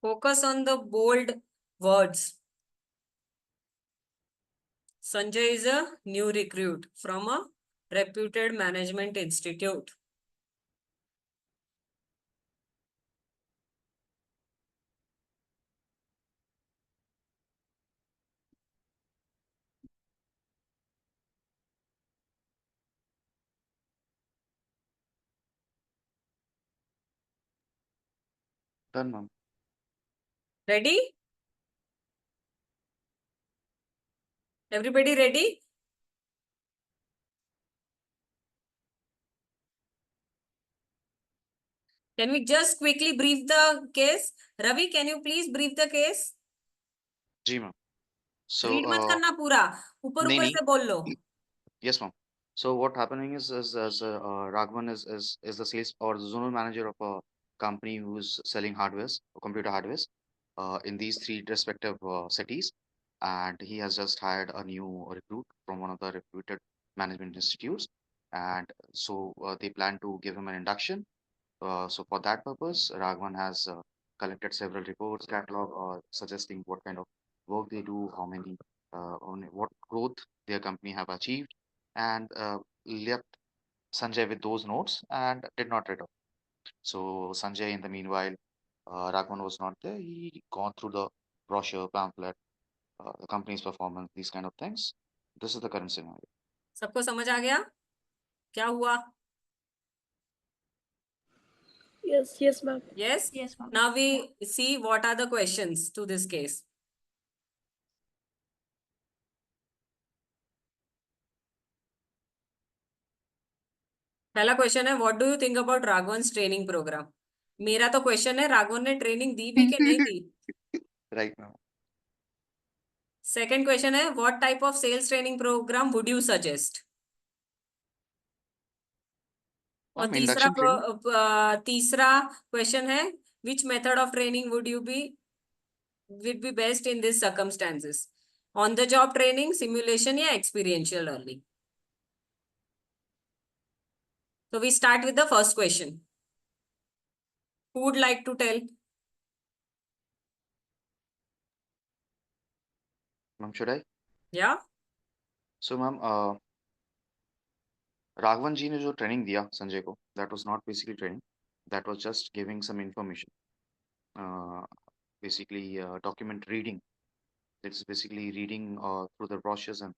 Focus on the bold words. Sanjay is a new recruit from a reputed management institute. Done, ma'am. Ready? Everybody ready? Can we just quickly brief the case? Ravi, can you please brief the case? Ji ma'am. So Read मत करना पूरा, ऊपर नहीं ऊपर नहीं. से बोल लो. Yes, ma'am. So what happening is Raghavan is the sales or the zonal manager of a company who's selling hardwares or computer hardwares in these three respective cities, and he has just hired a new recruit from one of the reputed management institutes, and so they plan to give him an induction. So for that purpose, Raghavan has collected several reports, catalog, suggesting what kind of work they do, how many, what growth their company have achieved, and left Sanjay with those notes and did not return. So Sanjay, in the meanwhile, Raghavan was not there. He gone through the brochure, pamphlet, the company's performance, these kind of things. This is the current scenario. सबको समझ आ गया? क्या हुआ? Yes, yes, ma'am. Yes? Yes, ma'am. Now we see what are the questions to this case. पहला question है, what do you think about Raghavan's training programme? मेरा तो question है, राघवन ने ट्रेनिंग दी भी कि नहीं दी? Right now. सेकंड क्वेश्चन है, what type of sales training programme would you suggest? और Ma'am, induction training. तीसरा क्वेश्चन है, which method of training would you be best in this circumstances? On the job training, simulation या experiential learning? So we start with the first question. Who would like to tell? Ma'am, should I? Yeah. So ma'am, Raghavan ji ने जो training दिया संजय को, that was not basically training, that was just giving some information. Basically document reading. It's basically reading through the brochures and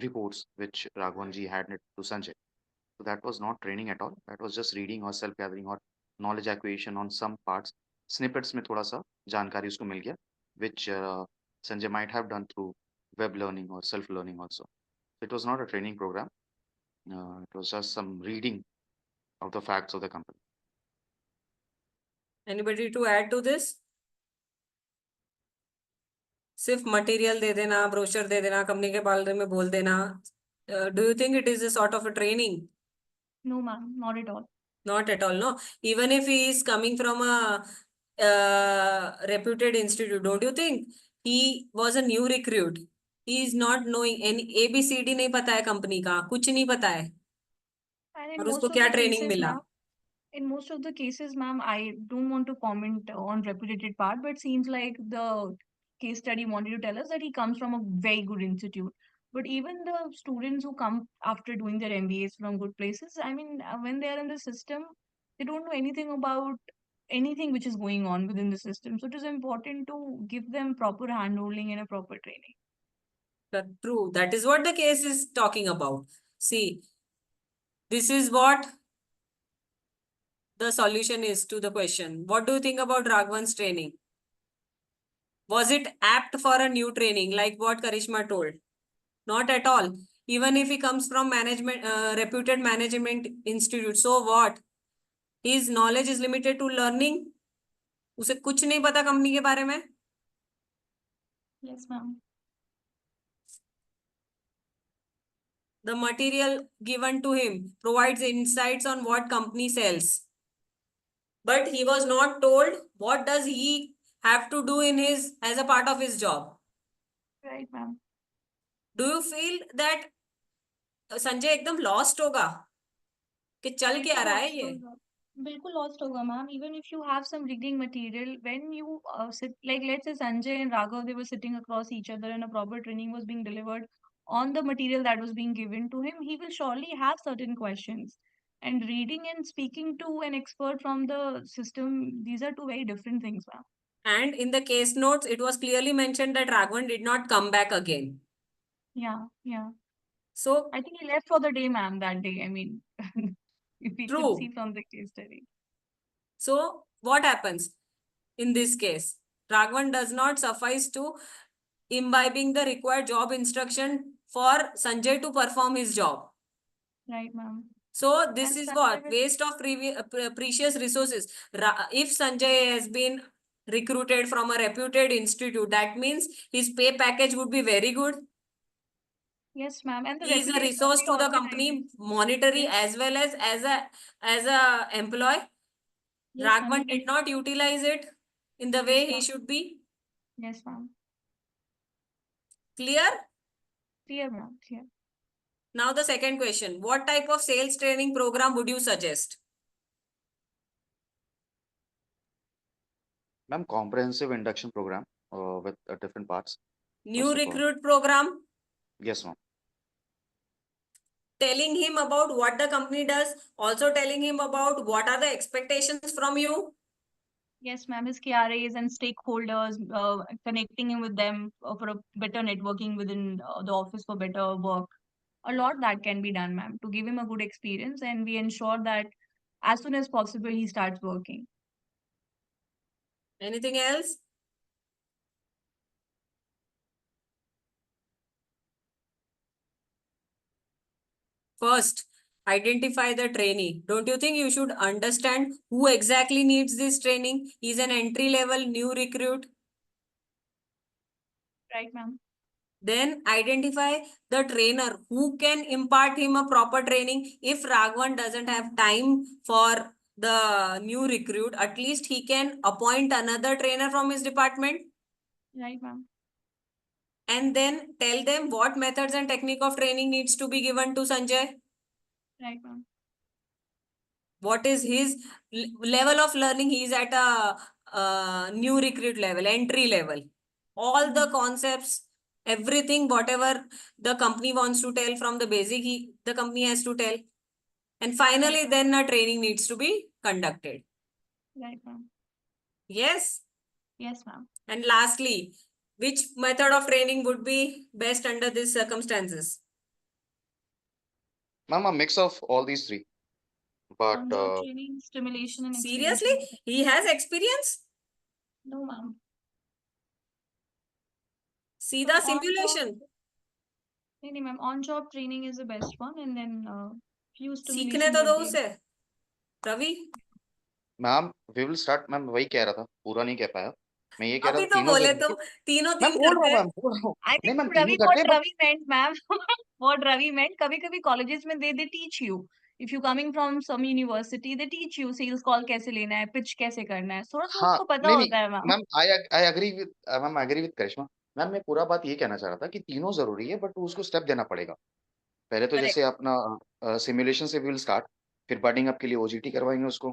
reports which Raghavan ji had to Sanjay. So that was not training at all. That was just reading or self gathering or knowledge acquisition on some parts. Snippets में थोड़ा सा जानकारी उसको मिल गया, which Sanjay might have done through web learning or self learning also. It was not a training program. It was just some reading of the facts of the company. Anybody to add to this? सिर्फ material दे देना, brochure दे देना, company के बारे में बोल देना. Do you think it is a sort of a training? No, ma'am, not at all. Not at all, no. Even if he is coming from a reputed institute, don't you think he was a new recruit? He is not knowing any ABCD नहीं पता है company का, कुछ नहीं पता है. And in और most उसको of क्या the ट्रेनिंग cases, मिला? ma'am, in most of the cases, ma'am, I don't want to comment on reputed part, but seems like the case study wanted to tell us that he comes from a very good institute. But even the students who come after doing their MBAs from good places, I mean, when they are in the system, they don't know anything about anything which is going on within the system. So it is important to give them proper handholding and a proper training. True. That is what the case is talking about. See, this is what the solution is to the question. What do you think about Raghavan's training? Was it apt for a new training, like what Karishma told? Not at all. Even if he comes from management, reputed management institute, so what? His knowledge is limited to learning. उसे कुछ नहीं पता company के बारे में. Yes, ma'am. The material given to him provides insights on what company sells. But he was not told what does he have to do in his as a part of his job. Right, ma'am. Do you feel that Sanjay एकदम lost होगा कि चल क्या रहा है ये? बिल्कुल lost होगा, ma'am. Even if you have some reading material, when you sit, like let's say Sanjay and Raghav, they were sitting across each other and a proper training was being delivered on the material that was being given to him, he will surely have certain questions. And reading and speaking to an expert from the system, these are two very different things, ma'am. And in the case notes, it was clearly mentioned that Raghavan did not come back again. Yeah, yeah. So I think he left for the day, ma'am, that day. I mean, if we could True. see from the case study. So what happens in this case? Raghavan does not suffice to imbibing the required job instruction for Sanjay to perform his job. Right, ma'am. So this And is Sanjay what? will- Waste of precious resources. If Sanjay has been recruited from a reputed institute, that means his pay package would be very good. Yes, ma'am. And the He is a reputation of resource the to the company, organization. monetary Yes. as well as a employee. Yes, ma'am. Raghavan did not utilize it in the way he should be. Yes, ma'am. Clear? Clear, ma'am. Clear. Now the second question. What type of sales training program would you suggest? Ma'am, comprehensive induction program with different parts. New First of all. recruit program? Yes, ma'am. Telling him about what the company does, also telling him about what are the expectations from you. Yes, ma'am. His KRAs and stakeholders, connecting him with them for a better networking within the office for better work. A lot that can be done, ma'am, to give him a good experience, and we ensure that as soon as possible he starts working. Anything else? First, identify the trainee. Don't you think you should understand who exactly needs this training? He's an entry level new recruit. Right, ma'am. Then identify the trainer who can impart him a proper training. If Raghavan doesn't have time for the new recruit, at least he can appoint another trainer from his department. Right, ma'am. And then tell them what methods and technique of training needs to be given to Sanjay. Right, ma'am. What is his level of learning? He is at a new recruit level, entry level. All the concepts, everything, whatever the company wants to tell from the basic, the company has to tell. And finally, then a training needs to be conducted. Right, ma'am. Yes. Yes, ma'am. And lastly, which method of training would be best under these circumstances? Ma'am, a mix of all these three. But On-job training, stimulation, and Seriously? experience. He has experience? No, ma'am. See So the on-job- simulation. नहीं, ma'am. On-job training is the best one, and then few सीखने stimulation तो will दो be- उसे Ravi ma'am we will start ma'am वही कह रहा था पूरा नहीं कह पाया मैं ये कह रहा अभी था तो तीनों बोले जरूरी तो तीनों मैं तीन बोल रहा करते हूँ हैं मैम बोल रहा हूँ I नहीं think मैम तीनों Ravi, करते what हैं Ravi meant, ma'am, what Ravi meant, कभी-कभी colleges में they teach you. If you coming from some university, they teach you sales call कैसे लेना है, pitch कैसे करना है. थोड़ा सा हाँ उसको पता नहीं होता है, नहीं ma'am. Ma'am I agree with ma'am I agree with Karishma ma'am मैं पूरा बात ये कहना चाह रहा था कि तीनों जरूरी है बट उसको स्टेप देना पड़ेगा पहले तो Correct. जैसे अपना सिमुलेशन से विल स्टार्ट फिर बर्डिंग अप के लिए ओजीटी करवाएंगे उसको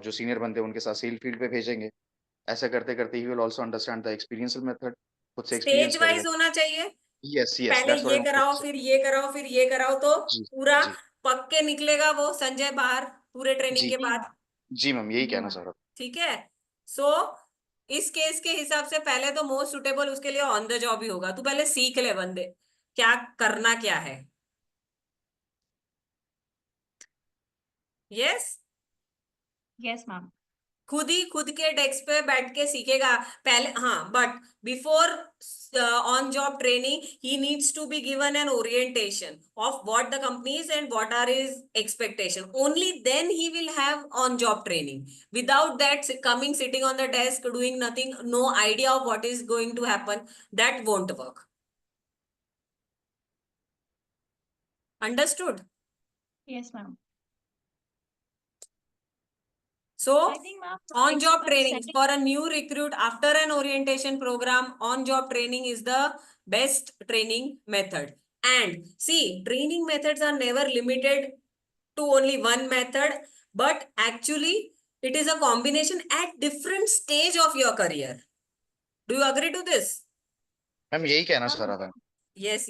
जो सीनियर बंदे हैं, उनके साथ सेल फील्ड पे भेजेंगे ऐसा करते करते he will also understand the experiential method खुद से स्टेज एक्सपीरियंस वाइज करेगा होना चाहिए यस यस पहले दैट्स ये व्हाट आई कराओ वांटेड फिर ये कराओ फिर ये कराओ तो जी पूरा जी पक्के निकलेगा वो संजय बाहर पूरे ट्रेनिंग जी के जी, बाद ma'am. जी मैम यही जी, कहना ma'am. चाह रहा था ठीक है सो इस केस के हिसाब से पहले तो मोस्ट सुटेबल उसके लिए ऑन द जॉब ही होगा तू पहले सीख ले बंदे क्या करना क्या है यस Yes, ma'am. खुद के डेस्क पे बैठ के सीखेगा पहले हाँ but before on job training he needs to be given an orientation of what the companies and what are his expectation only then he will have on job training without that coming sitting on the desk doing nothing no idea of what is going to happen that won't work understood Yes, ma'am. So, I think, ma'am, on-job training setting- for a new recruit after an orientation program, on-job training is the best training method. And see, training methods are never limited to only one method, but actually it is a combination at different stage of your career. Do you agree to this? Ma'am यही कहना चाह रहा था Yes,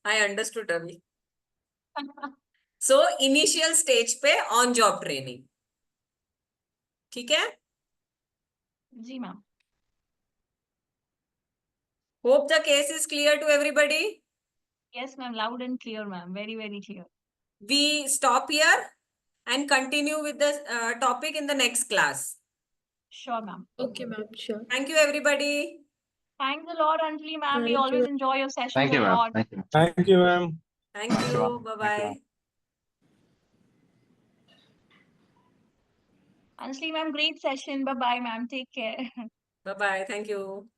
I understood, Ravi. So, initial stage पे on-job training. ठीक है? जी, ma'am. Hope the case is clear to everybody. Yes, ma'am. Loud and clear, ma'am. Very, very clear. We stop here. and continue with the topic in the next class. Sure, ma'am. Okay, ma'am. Sure. Thank you, everybody. Thanks a lot, Anjali, ma'am. We Thank you. always enjoy your sessions Thank you, a ma'am. lot. Thank you. Thank you, ma'am. Thank you. Bye-bye. Anjali, ma'am, great session. Bye-bye, ma'am. Take care. Bye-bye. Thank you.